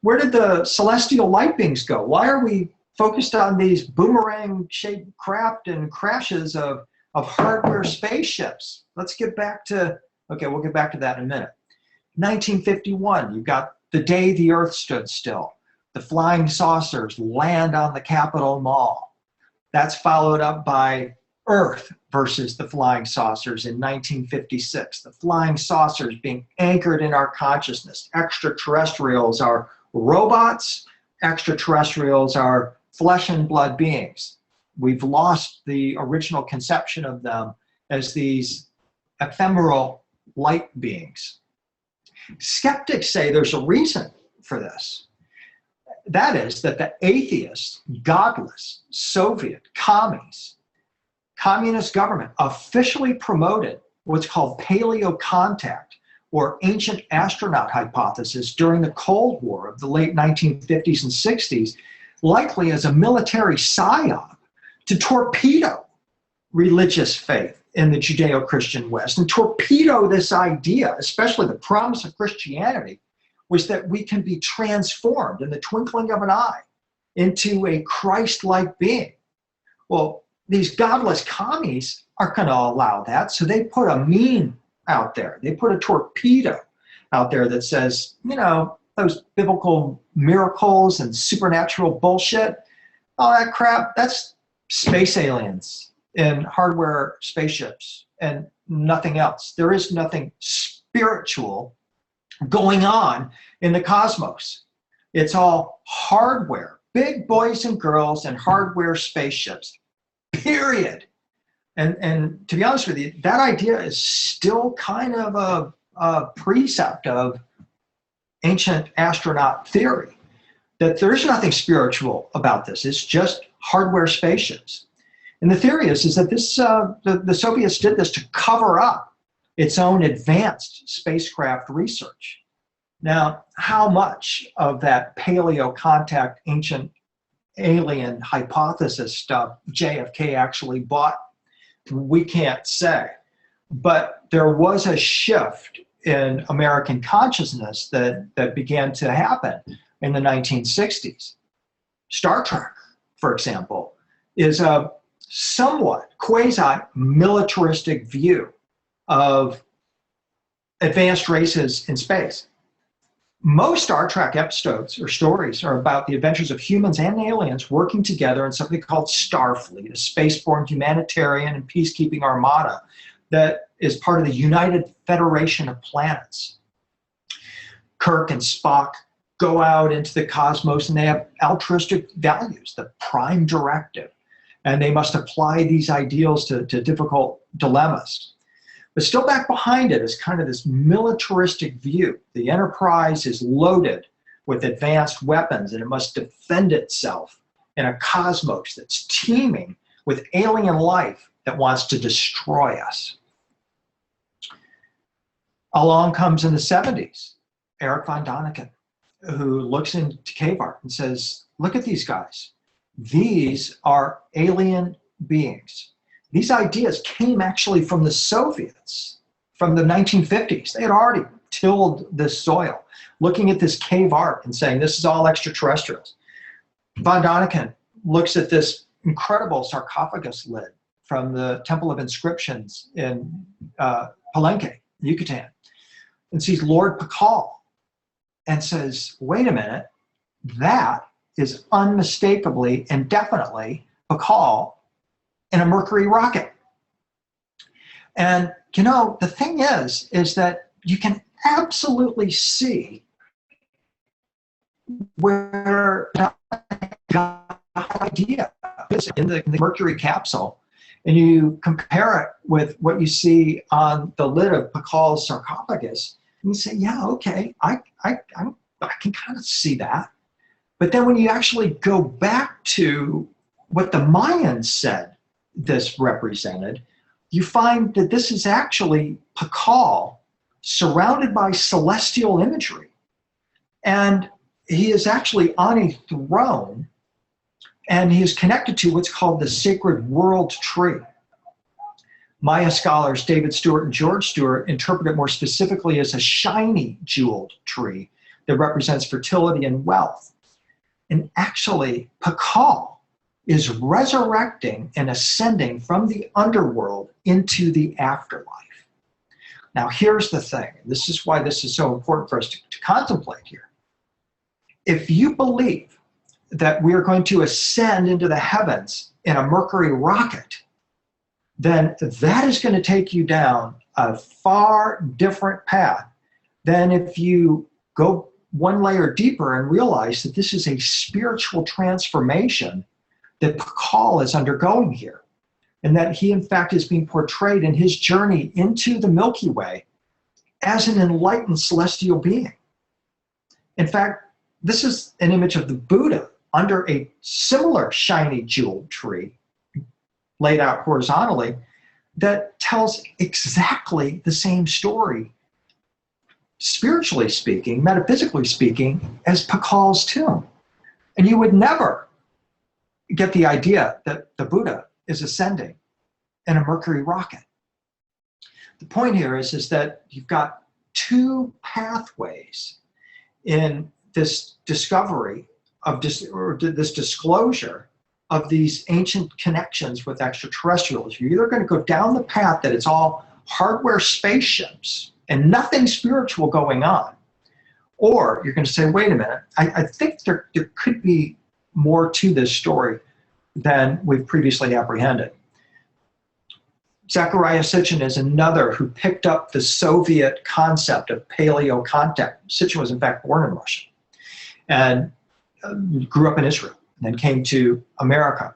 A: Where did the celestial light beings go? Why are we focused on these boomerang-shaped craft and crashes of hardware spaceships? Let's get back to, okay, we'll get back to that in a minute. 1951, you've got the day the Earth stood still. The flying saucers land on the Capitol Mall. That's followed up by Earth versus the flying saucers in 1956. The flying saucers being anchored in our consciousness. Extraterrestrials are robots. Extraterrestrials are flesh and blood beings. We've lost the original conception of them as these ephemeral light beings. Skeptics say there's a reason for this. That is that the atheist, godless, Soviet, communist government officially promoted what's called paleo contact, or ancient astronaut hypothesis, during the Cold War of the late 1950s and 60s, likely as a military psyop to torpedo religious faith in the Judeo-Christian West. And torpedo this idea, especially the promise of Christianity, was that we can be transformed in the twinkling of an eye into a Christ-like being. Well, these godless commies aren't going to allow that, so they put a meme out there. They put a torpedo out there that says, those biblical miracles and supernatural bullshit, all that crap, that's space aliens in hardware spaceships and nothing else. There is nothing spiritual going on in the cosmos. It's all hardware, big boys and girls and hardware spaceships, period. And to be honest with you, that idea is still kind of a precept of ancient astronaut theory, that there's nothing spiritual about this. It's just hardware spaceships. And the theory is that this the Soviets did this to cover up its own advanced spacecraft research. Now, how much of that paleo contact ancient alien hypothesis stuff JFK actually bought, we can't say. But there was a shift in American consciousness that began to happen in the 1960s. Star Trek, for example, is a somewhat quasi-militaristic view of advanced races in space. Most Star Trek episodes or stories are about the adventures of humans and aliens working together in something called Starfleet, a spaceborne humanitarian and peacekeeping armada that is part of the United Federation of Planets. Kirk and Spock go out into the cosmos and they have altruistic values, the prime directive, and they must apply these ideals to difficult dilemmas. But still back behind it is kind of this militaristic view. The Enterprise is loaded with advanced weapons and it must defend itself in a cosmos that's teeming with alien life that wants to destroy us. Along comes in the 70s, Eric von Däniken, who looks into cave art and says, look at these guys. These are alien beings. These ideas came actually from the Soviets, from the 1950s. They had already tilled this soil, looking at this cave art and saying, this is all extraterrestrials. Von Däniken looks at this incredible sarcophagus lid from the Temple of Inscriptions in Palenque, Yucatan, and sees Lord Pakal and says, wait a minute, that is unmistakably and definitely Pakal in a Mercury rocket. And the thing is that you can absolutely see where the idea is in the Mercury capsule, and you compare it with what you see on the lid of Pakal's sarcophagus, and you say, yeah, okay, I can kind of see that. But then when you actually go back to what the Mayans said this represented, you find that this is actually Pakal surrounded by celestial imagery. And he is actually on a throne, and he is connected to what's called the sacred world tree. Maya scholars David Stewart and George Stewart interpret it more specifically as a shiny jeweled tree that represents fertility and wealth. And actually, Pakal is resurrecting and ascending from the underworld into the afterlife. Now, here's the thing. This is why this is so important for us to contemplate here. If you believe that we are going to ascend into the heavens in a Mercury rocket, then that is going to take you down a far different path than if you go one layer deeper and realize that this is a spiritual transformation that Pakal is undergoing here, and that he in fact is being portrayed in his journey into the Milky Way as an enlightened celestial being. In fact, this is an image of the Buddha under a similar shiny jeweled tree laid out horizontally that tells exactly the same story, spiritually speaking, metaphysically speaking, as Pakal's tomb. And you would never get the idea that the Buddha is ascending in a Mercury rocket. The point here is that you've got two pathways in this discovery of this disclosure of these ancient connections with extraterrestrials. You're either going to go down the path that it's all hardware spaceships and nothing spiritual going on, or you're going to say, wait a minute, I think there could be more to this story than we've previously apprehended. Zecharia Sitchin is another who picked up the Soviet concept of paleo contact. Sitchin was in fact born in Russia and grew up in Israel and then came to America.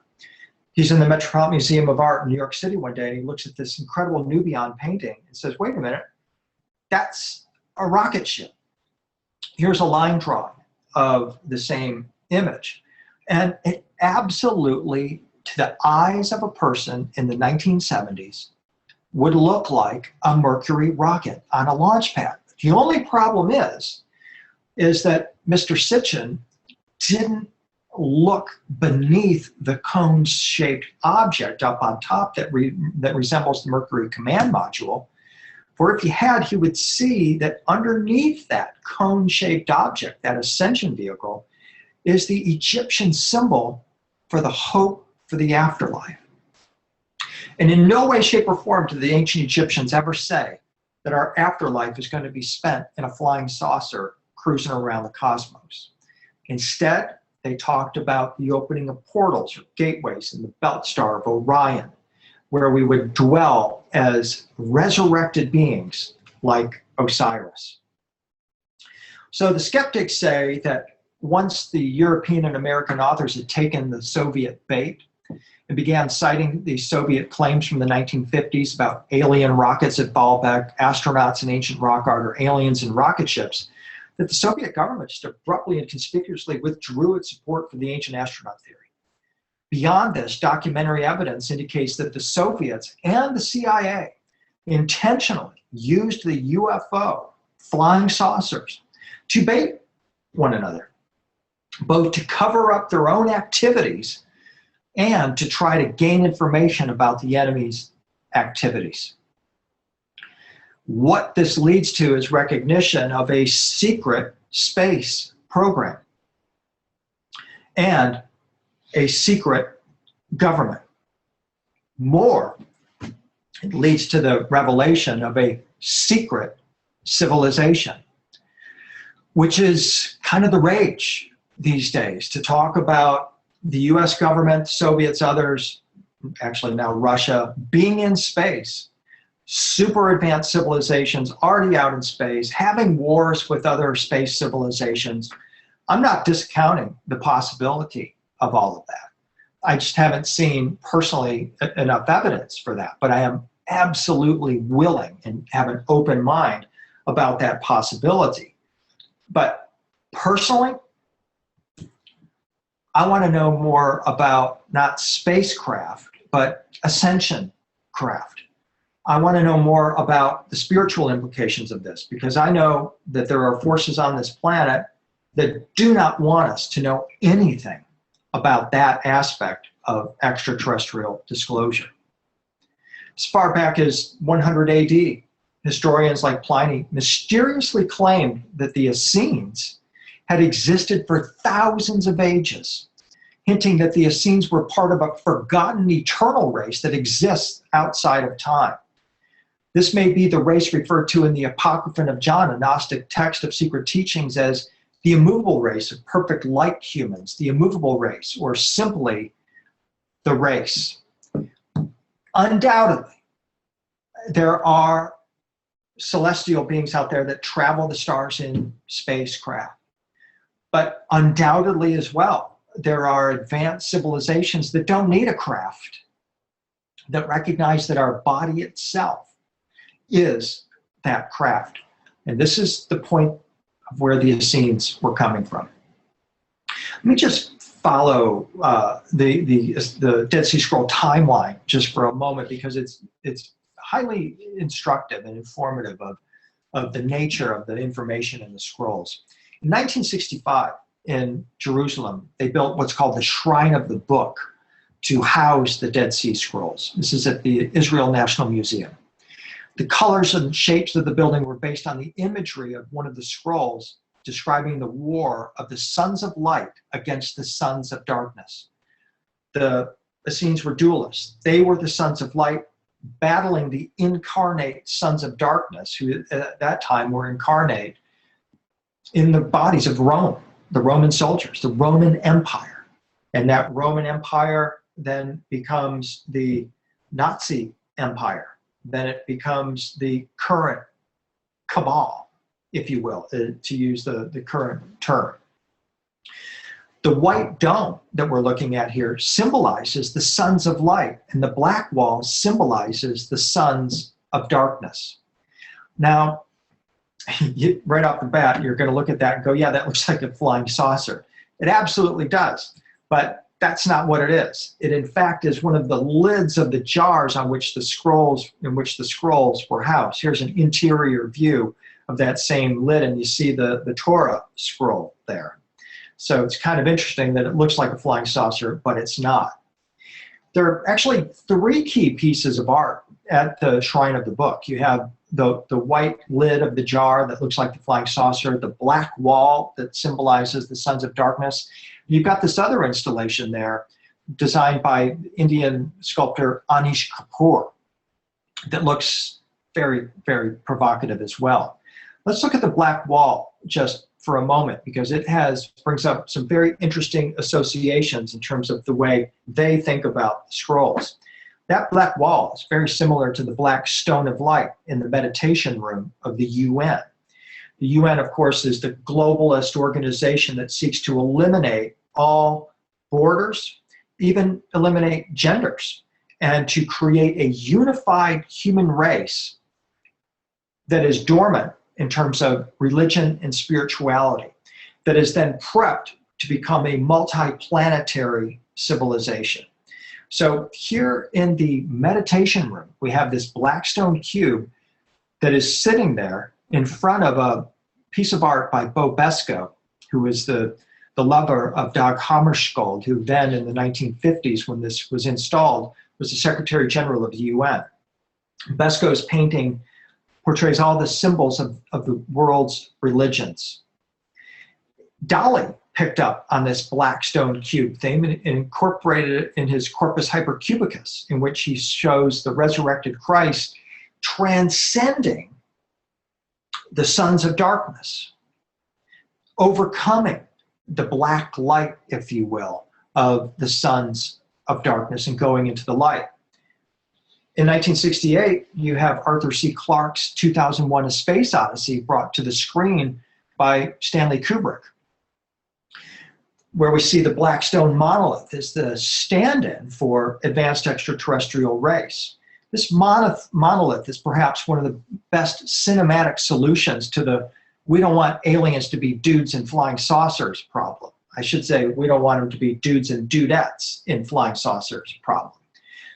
A: He's in the Metropolitan Museum of Art in New York City one day, and he looks at this incredible Nubian painting and says, wait a minute, that's a rocket ship. Here's a line drawing of the same image. And it absolutely, to the eyes of a person in the 1970s, would look like a Mercury rocket on a launch pad. The only problem is that Mr. Sitchin didn't look beneath the cone-shaped object up on top that resembles the Mercury command module. For if he had, he would see that underneath that cone-shaped object, that Ascension vehicle, is the Egyptian symbol for the hope for the afterlife. And in no way, shape, or form did the ancient Egyptians ever say that our afterlife is going to be spent in a flying saucer cruising around the cosmos. Instead, they talked about the opening of portals or gateways in the belt star of Orion, where we would dwell as resurrected beings like Osiris. So the skeptics say that once the European and American authors had taken the Soviet bait and began citing the Soviet claims from the 1950s about alien rockets at Baalbek, astronauts in ancient rock art, or aliens in rocket ships, that the Soviet government just abruptly and conspicuously withdrew its support for the ancient astronaut theory. Beyond this, documentary evidence indicates that the Soviets and the CIA intentionally used the UFO, flying saucers, to bait one another, both to cover up their own activities and to try to gain information about the enemy's activities. What this leads to is recognition of a secret space program and a secret government. More, it leads to the revelation of a secret civilization, which is kind of the rage these days, to talk about the US government, Soviets, others, actually now Russia, being in space, super advanced civilizations already out in space, having wars with other space civilizations. I'm not discounting the possibility of all of that. I just haven't seen personally enough evidence for that, but I am absolutely willing and have an open mind about that possibility. But personally, I want to know more about not spacecraft, but ascension craft. I want to know more about the spiritual implications of this, because I know that there are forces on this planet that do not want us to know anything about that aspect of extraterrestrial disclosure. As far back as 100 AD, historians like Pliny mysteriously claimed that the Essenes had existed for thousands of ages, hinting that the Essenes were part of a forgotten eternal race that exists outside of time. This may be the race referred to in the Apocryphon of John, a Gnostic text of secret teachings, as the immovable race of perfect light humans, the immovable race, or simply the race. Undoubtedly, there are celestial beings out there that travel the stars in spacecraft. But undoubtedly as well, there are advanced civilizations that don't need a craft, that recognize that our body itself is that craft. And this is the point of where the Essenes were coming from. Let me just follow the Dead Sea Scroll timeline just for a moment, because it's highly instructive and informative of the nature of the information in the scrolls. In 1965, in Jerusalem, they built what's called the Shrine of the Book to house the Dead Sea Scrolls. This is at the Israel National Museum. The colors and shapes of the building were based on the imagery of one of the scrolls describing the war of the sons of light against the sons of darkness. The Essenes were dualists. They were the sons of light battling the incarnate sons of darkness, who at that time were incarnate in the bodies of Rome, the Roman soldiers, the Roman Empire. And that Roman Empire then becomes the Nazi Empire. Then it becomes the current cabal, if you will, to use the current term. The white dome that we're looking at here symbolizes the sons of light, and the black wall symbolizes the sons of darkness. Now, right off the bat, you're going to look at that and go, yeah, that looks like a flying saucer. It absolutely does, but that's not what it is. It, in fact, is one of the lids of the jars on which the scrolls, were housed. Here's an interior view of that same lid, and you see the Torah scroll there. So it's kind of interesting that it looks like a flying saucer, but it's not. There are actually three key pieces of art at the Shrine of the Book. You have the white lid of the jar that looks like the flying saucer, the black wall that symbolizes the sons of darkness. You've got this other installation there designed by Indian sculptor Anish Kapoor that looks very, very provocative as well. Let's look at the black wall just for a moment, because it brings up some very interesting associations in terms of the way they think about the scrolls. That black wall is very similar to the black stone of light in the meditation room of the UN. The UN, of course, is the globalist organization that seeks to eliminate all borders, even eliminate genders, and to create a unified human race that is dormant in terms of religion and spirituality, that is then prepped to become a multi-planetary civilization. So here in the meditation room, we have this black stone cube that is sitting there in front of a piece of art by Bo Beskow, who is the lover of Dag Hammarskjöld, who then in the 1950s, when this was installed, was the Secretary General of the UN. Beskow's painting portrays all the symbols of the world's religions. Dali picked up on this black stone cube theme and incorporated it in his Corpus Hypercubicus, in which he shows the resurrected Christ transcending the sons of darkness, overcoming the black light, if you will, of the sons of darkness and going into the light. In 1968, you have Arthur C. Clarke's 2001: A Space Odyssey brought to the screen by Stanley Kubrick, where we see the black stone monolith as the stand-in for advanced extraterrestrial race. This monolith is perhaps one of the best cinematic solutions to the "we don't want aliens to be dudes in flying saucers" problem. I should say, we don't want them to be dudes and dudettes in flying saucers problem.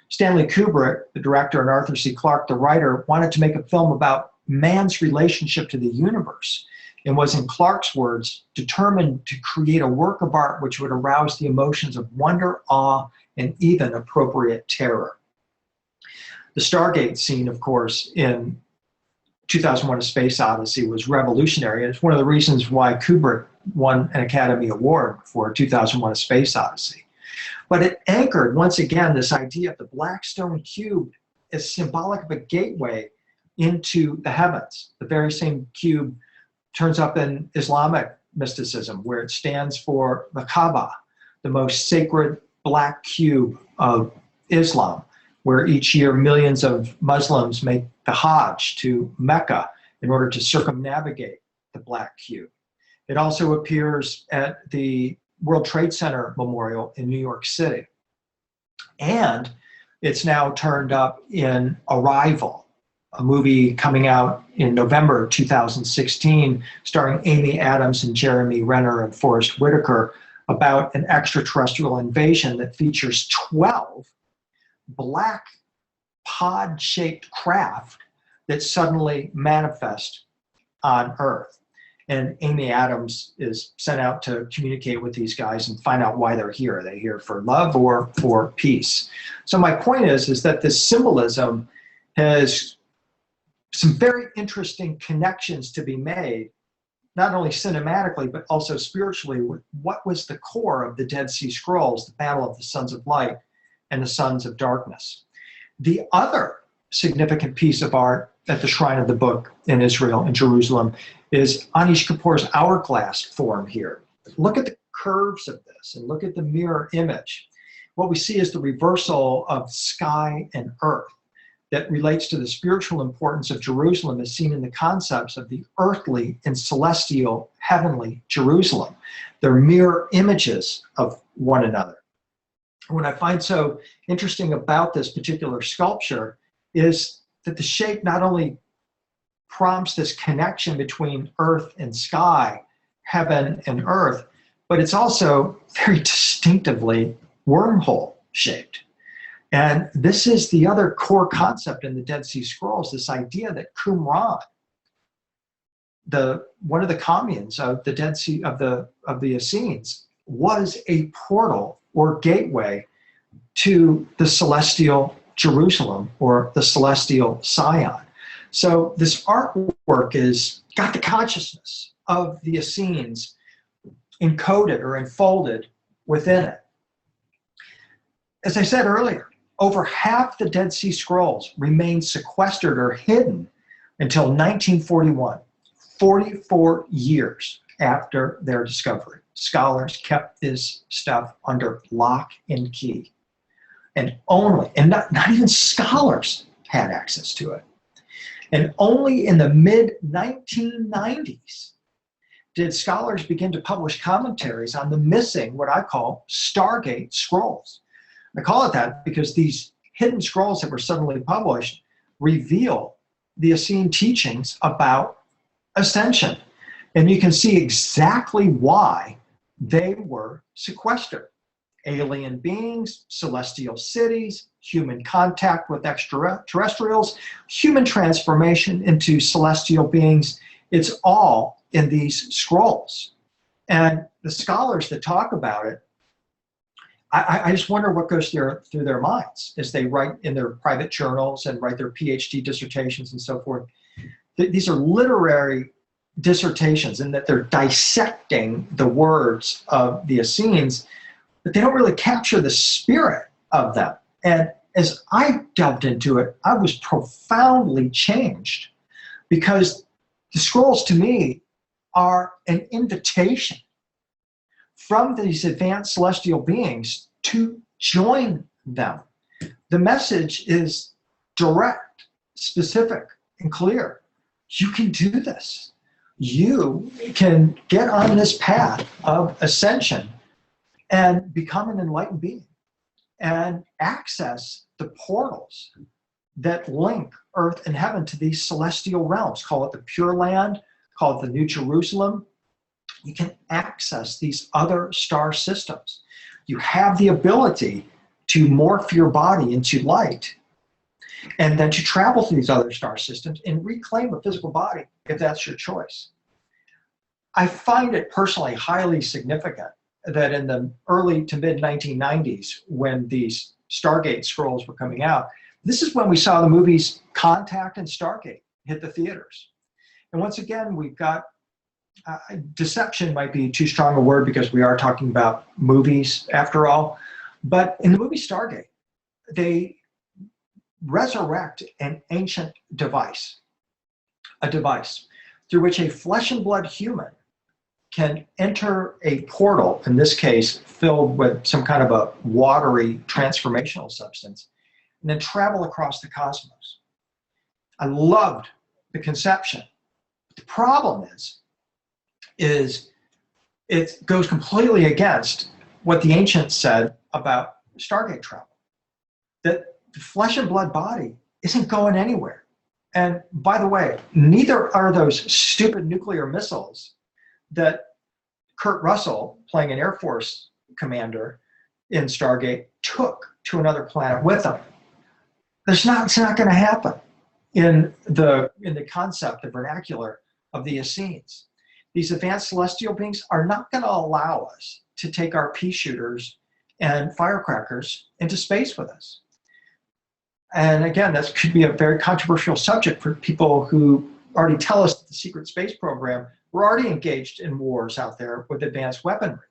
A: Stanley Kubrick, the director, and Arthur C. Clarke, the writer, wanted to make a film about man's relationship to the universe, and was, in Clarke's words, determined to create a work of art which would arouse the emotions of wonder, awe, and even appropriate terror. The Stargate scene, of course, in 2001: A Space Odyssey was revolutionary, and it's one of the reasons why Kubrick won an Academy Award for 2001: A Space Odyssey. But it anchored, once again, this idea of the black stone cube as symbolic of a gateway into the heavens. The very same cube turns up in Islamic mysticism, where it stands for the Kaaba, the most sacred black cube of Islam, where each year millions of Muslims make the Hajj to Mecca in order to circumnavigate the black cube. It also appears at the World Trade Center Memorial in New York City. And it's now turned up in Arrival, a movie coming out in November 2016, starring Amy Adams and Jeremy Renner and Forrest Whitaker, about an extraterrestrial invasion that features 12 black pod-shaped craft that suddenly manifest on Earth. And Amy Adams is sent out to communicate with these guys and find out why they're here. Are they here for love or for peace? So my point is that this symbolism has some very interesting connections to be made not only cinematically, but also spiritually, with what was the core of the Dead Sea Scrolls, the battle of the sons of light and the sons of darkness. The other significant piece of art at the Shrine of the Book in Israel, in Jerusalem, is Anish Kapoor's hourglass form here. Look at the curves of this and look at the mirror image. What we see is the reversal of sky and earth that relates to the spiritual importance of Jerusalem as seen in the concepts of the earthly and celestial heavenly Jerusalem. They're mirror images of one another. What I find so interesting about this particular sculpture is that the shape not only prompts this connection between earth and sky, heaven and earth, but it's also very distinctively wormhole shaped. And this is the other core concept in the Dead Sea Scrolls, this idea that Qumran, one of the communes of the Dead Sea of the Essenes, was a portal or gateway to the celestial Jerusalem or the celestial Sion. So this artwork is got the consciousness of the Essenes encoded or enfolded within it. As I said earlier, over half the Dead Sea Scrolls remained sequestered or hidden until 1941, 44 years after their discovery. Scholars kept this stuff under lock and key. And not even scholars had access to it. And only in the mid-1990s did scholars begin to publish commentaries on the missing, what I call, Stargate scrolls. I call it that because these hidden scrolls that were suddenly published reveal the Essene teachings about ascension. And you can see exactly why they were sequestered. Alien beings, celestial cities, human contact with extraterrestrials, human transformation into celestial beings. It's all in these scrolls. And the scholars that talk about it, I just wonder what goes through their minds as they write in their private journals and write their PhD dissertations and so forth. These are literary dissertations in that they're dissecting the words of the Essenes, but they don't really capture the spirit of them. And as I delved into it, I was profoundly changed because the scrolls to me are an invitation from these advanced celestial beings to join them. The message is direct, specific, and clear. You can do this. You can get on this path of ascension and become an enlightened being and access the portals that link earth and heaven to these celestial realms. Call it the Pure Land, call it the New Jerusalem. You can access these other star systems. You have the ability to morph your body into light and then to travel through these other star systems and reclaim a physical body if that's your choice. I find it personally highly significant that in the early to mid 1990s, when these Stargate scrolls were coming out, this is when we saw the movies Contact and Stargate hit the theaters. And once again, we've got deception might be too strong a word because we are talking about movies after all. But in the movie Stargate, they resurrect an ancient device, a device through which a flesh and blood human can enter a portal, in this case, filled with some kind of a watery transformational substance, and then travel across the cosmos. I loved the conception. The problem is it goes completely against what the ancients said about Stargate travel. That the flesh and blood body isn't going anywhere. And by the way, neither are those stupid nuclear missiles that Kurt Russell, playing an Air Force commander in Stargate, took to another planet with him. It's not going to happen in the concept, the vernacular of the Essenes. These advanced celestial beings are not going to allow us to take our pea shooters and firecrackers into space with us. And again, that could be a very controversial subject for people who already tell us that the secret space program, we're already engaged in wars out there with advanced weaponry.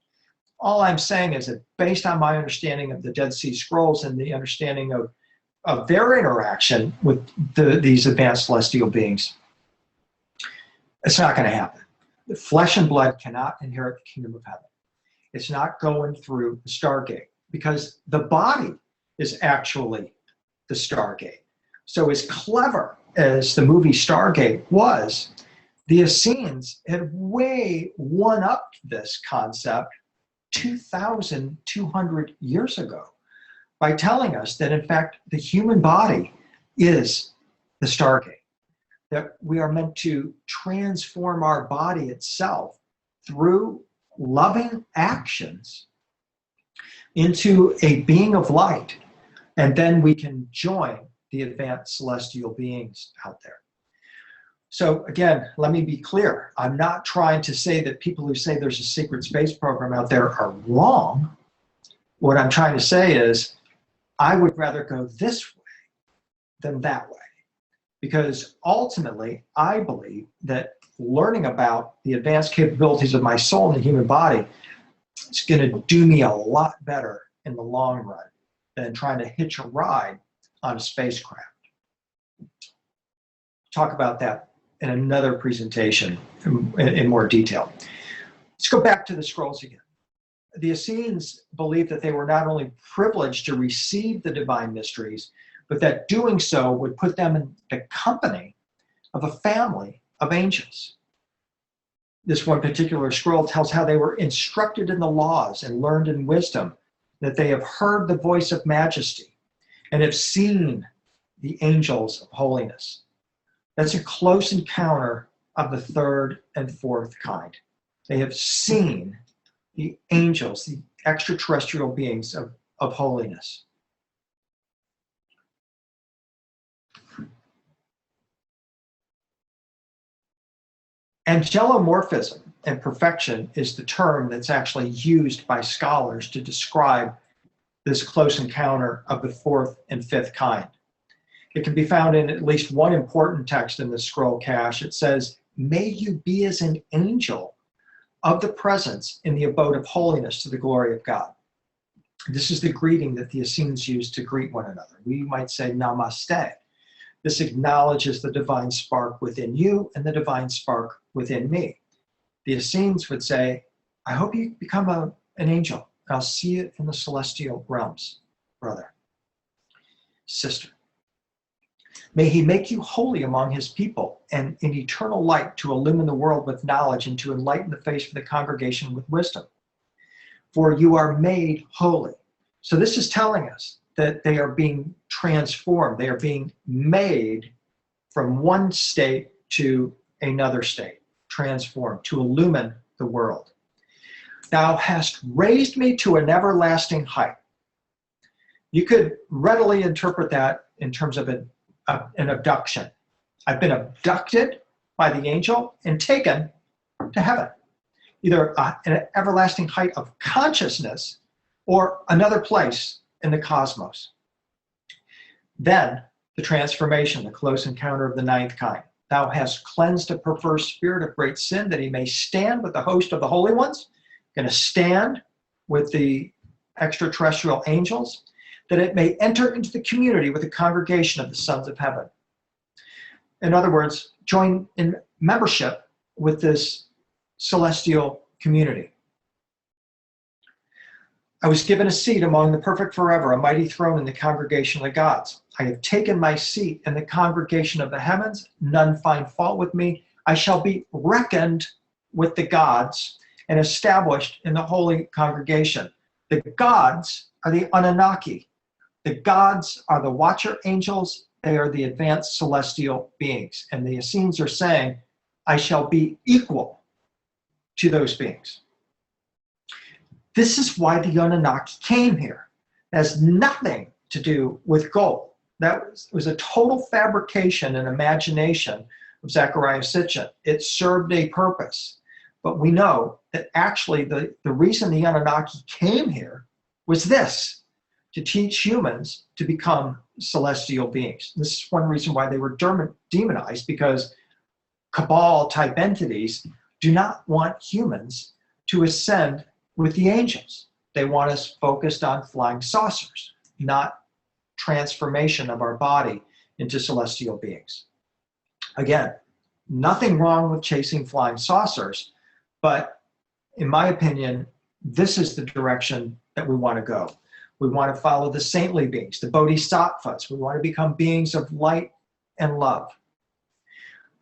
A: All I'm saying is that based on my understanding of the Dead Sea Scrolls and the understanding of their interaction with these advanced celestial beings, it's not going to happen. The flesh and blood cannot inherit the kingdom of heaven. It's not going through the Stargate, because the body is actually the Stargate. So as clever as the movie Stargate was, the Essenes had way one-upped this concept 2,200 years ago by telling us that, in fact, the human body is the Stargate, that we are meant to transform our body itself through loving actions into a being of light, and then we can join the advanced celestial beings out there. So again, let me be clear. I'm not trying to say that people who say there's a secret space program out there are wrong. What I'm trying to say is I would rather go this way than that way, because ultimately I believe that learning about the advanced capabilities of my soul and the human body is going to do me a lot better in the long run than trying to hitch a ride on a spacecraft. Talk about that in another presentation in more detail. Let's go back to the scrolls again. The Essenes believed that they were not only privileged to receive the divine mysteries, but that doing so would put them in the company of a family of angels. This one particular scroll tells how they were instructed in the laws and learned in wisdom, that they have heard the voice of majesty and have seen the angels of holiness. That's a close encounter of the third and fourth kind. They have seen the angels, the extraterrestrial beings of holiness. Angelomorphism and perfection is the term that's actually used by scholars to describe this close encounter of the fourth and fifth kind. It can be found in at least one important text in the scroll cache. It says, "May you be as an angel of the presence in the abode of holiness to the glory of God." This is the greeting that the Essenes used to greet one another. We might say namaste. This acknowledges the divine spark within you and the divine spark within me. The Essenes would say, "I hope you become an angel. I'll see you in the celestial realms, brother, sister. May he make you holy among his people and in eternal light to illumine the world with knowledge and to enlighten the face of the congregation with wisdom. For you are made holy." So this is telling us that they are being transformed. They are being made from one state to another state, transformed to illumine the world. "Thou hast raised me to an everlasting height." You could readily interpret that in terms of an abduction. I've been abducted by the angel and taken to heaven, either an everlasting height of consciousness or another place in the cosmos. Then the transformation, the close encounter of the ninth kind. "Thou hast cleansed a perverse spirit of great sin, that he may stand with the host of the holy ones." Going to stand with the extraterrestrial angels, that it may enter into the community with the congregation of the sons of heaven. In other words, join in membership with this celestial community. "I was given a seat among the perfect forever, a mighty throne in the congregation of the gods. I have taken my seat in the congregation of the heavens. None find fault with me. I shall be reckoned with the gods and established in the holy congregation." The gods are the Anunnaki. The gods are the watcher angels. They are the advanced celestial beings. And the Essenes are saying, I shall be equal to those beings. This is why the Anunnaki came here. It has nothing to do with gold. That was a total fabrication and imagination of Zecharia Sitchin. It served a purpose. But we know that actually the reason the Anunnaki came here was this: to teach humans to become celestial beings. This is one reason why they were demonized, because cabal type entities do not want humans to ascend with the angels. They want us focused on flying saucers, not transformation of our body into celestial beings. Again, nothing wrong with chasing flying saucers, but in my opinion, this is the direction that we want to go. We want to follow the saintly beings, the bodhisattvas. We want to become beings of light and love.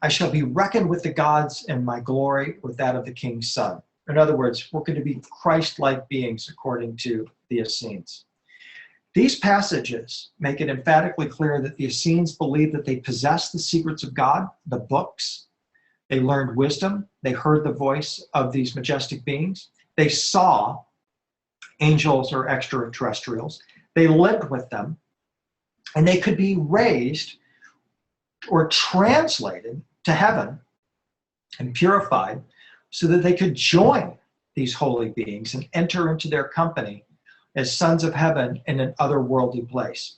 A: I shall be reckoned with the gods, and my glory with that of the king's son. In other words, we're going to be Christ-like beings according to the Essenes. These passages make it emphatically clear that the Essenes believed that they possessed the secrets of God, the books. They learned wisdom. They heard the voice of these majestic beings. They saw angels or extraterrestrials. They lived with them, and they could be raised or translated to heaven and purified so that they could join these holy beings and enter into their company as sons of heaven in an otherworldly place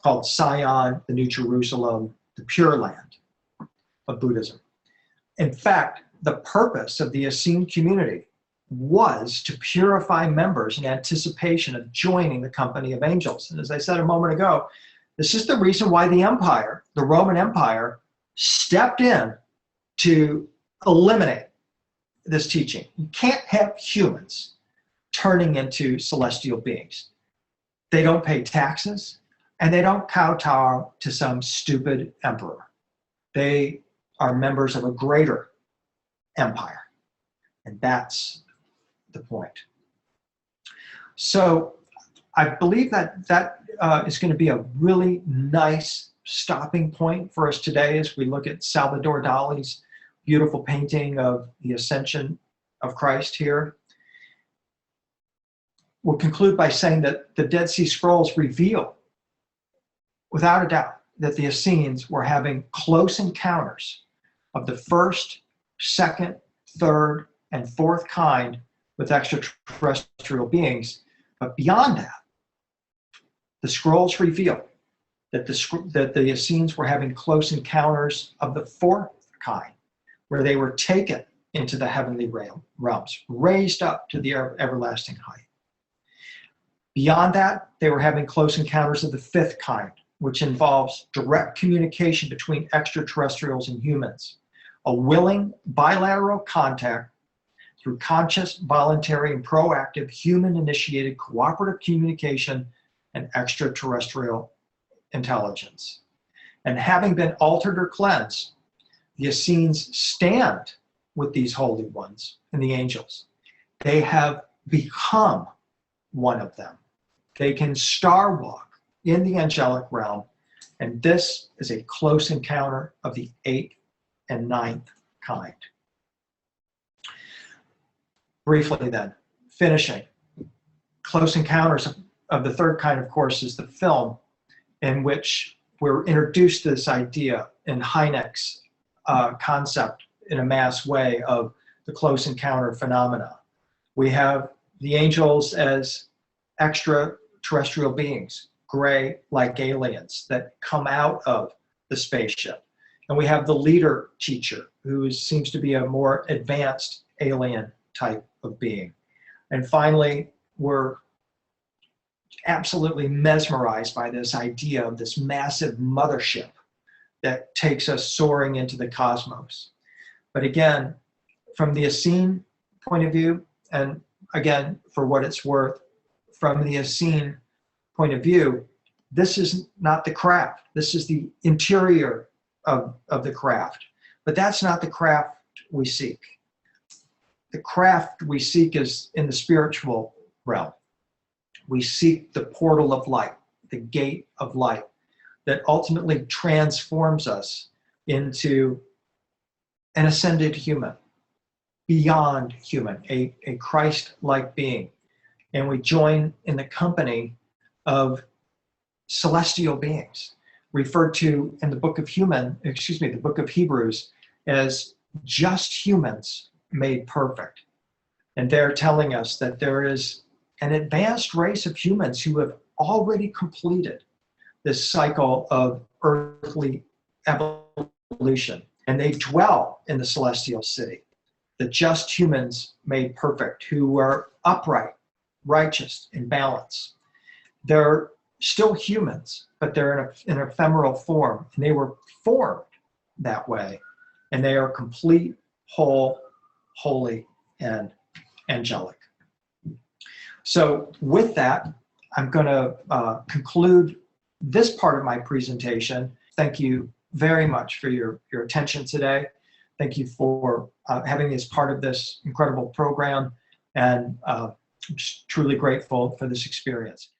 A: called Sion, the New Jerusalem, the Pure Land of Buddhism. In fact, the purpose of the Essene community was to purify members in anticipation of joining the company of angels. And as I said a moment ago, this is the reason why the empire, the Roman Empire, stepped in to eliminate this teaching. You can't have humans turning into celestial beings. They don't pay taxes, and they don't kowtow to some stupid emperor. They are members of a greater empire, and that's the point. So I believe that is going to be a really nice stopping point for us today as we look at Salvador Dali's beautiful painting of the Ascension of Christ here. We'll conclude by saying that the Dead Sea Scrolls reveal, without a doubt, that the Essenes were having close encounters of the first, second, third, and fourth kind with extraterrestrial beings. But beyond that, the scrolls reveal that the Essenes were having close encounters of the fourth kind, where they were taken into the heavenly realms, raised up to the everlasting height. Beyond that, they were having close encounters of the fifth kind, which involves direct communication between extraterrestrials and humans, a willing bilateral contact through conscious, voluntary, and proactive human-initiated cooperative communication and extraterrestrial intelligence. And having been altered or cleansed, the Essenes stand with these holy ones and the angels. They have become one of them. They can star walk in the angelic realm, and this is a close encounter of the eighth and ninth kind. Briefly then, finishing, Close Encounters of the Third Kind, of course, is the film in which we're introduced to this idea in Hynek's concept in a mass way of the close encounter phenomena. We have the angels as extraterrestrial beings, gray like aliens that come out of the spaceship. And we have the leader teacher, who seems to be a more advanced alien type of being. And finally, we're absolutely mesmerized by this idea of this massive mothership that takes us soaring into the cosmos. But again, from the Essene point of view, and again, for what it's worth, from the Essene point of view, this is not the craft. This is the interior of the craft. But that's not the craft we seek. The craft we seek is in the spiritual realm. We seek the portal of light, the gate of light, that ultimately transforms us into an ascended human, beyond human, a Christ-like being. And we join in the company of celestial beings, referred to in the book of the book of Hebrews as just humans made perfect. And they're telling us that there is an advanced race of humans who have already completed this cycle of earthly evolution. and they dwell in the celestial city, the just humans made perfect, who are upright, righteous, in balance. They're still humans, but they're in an ephemeral form, and they were formed that way, and they are complete, whole, holy, and angelic. So with that, I'm going to conclude this part of my presentation. Thank you very much for your attention today. Thank you for having me as part of this incredible program, and I'm just truly grateful for this experience.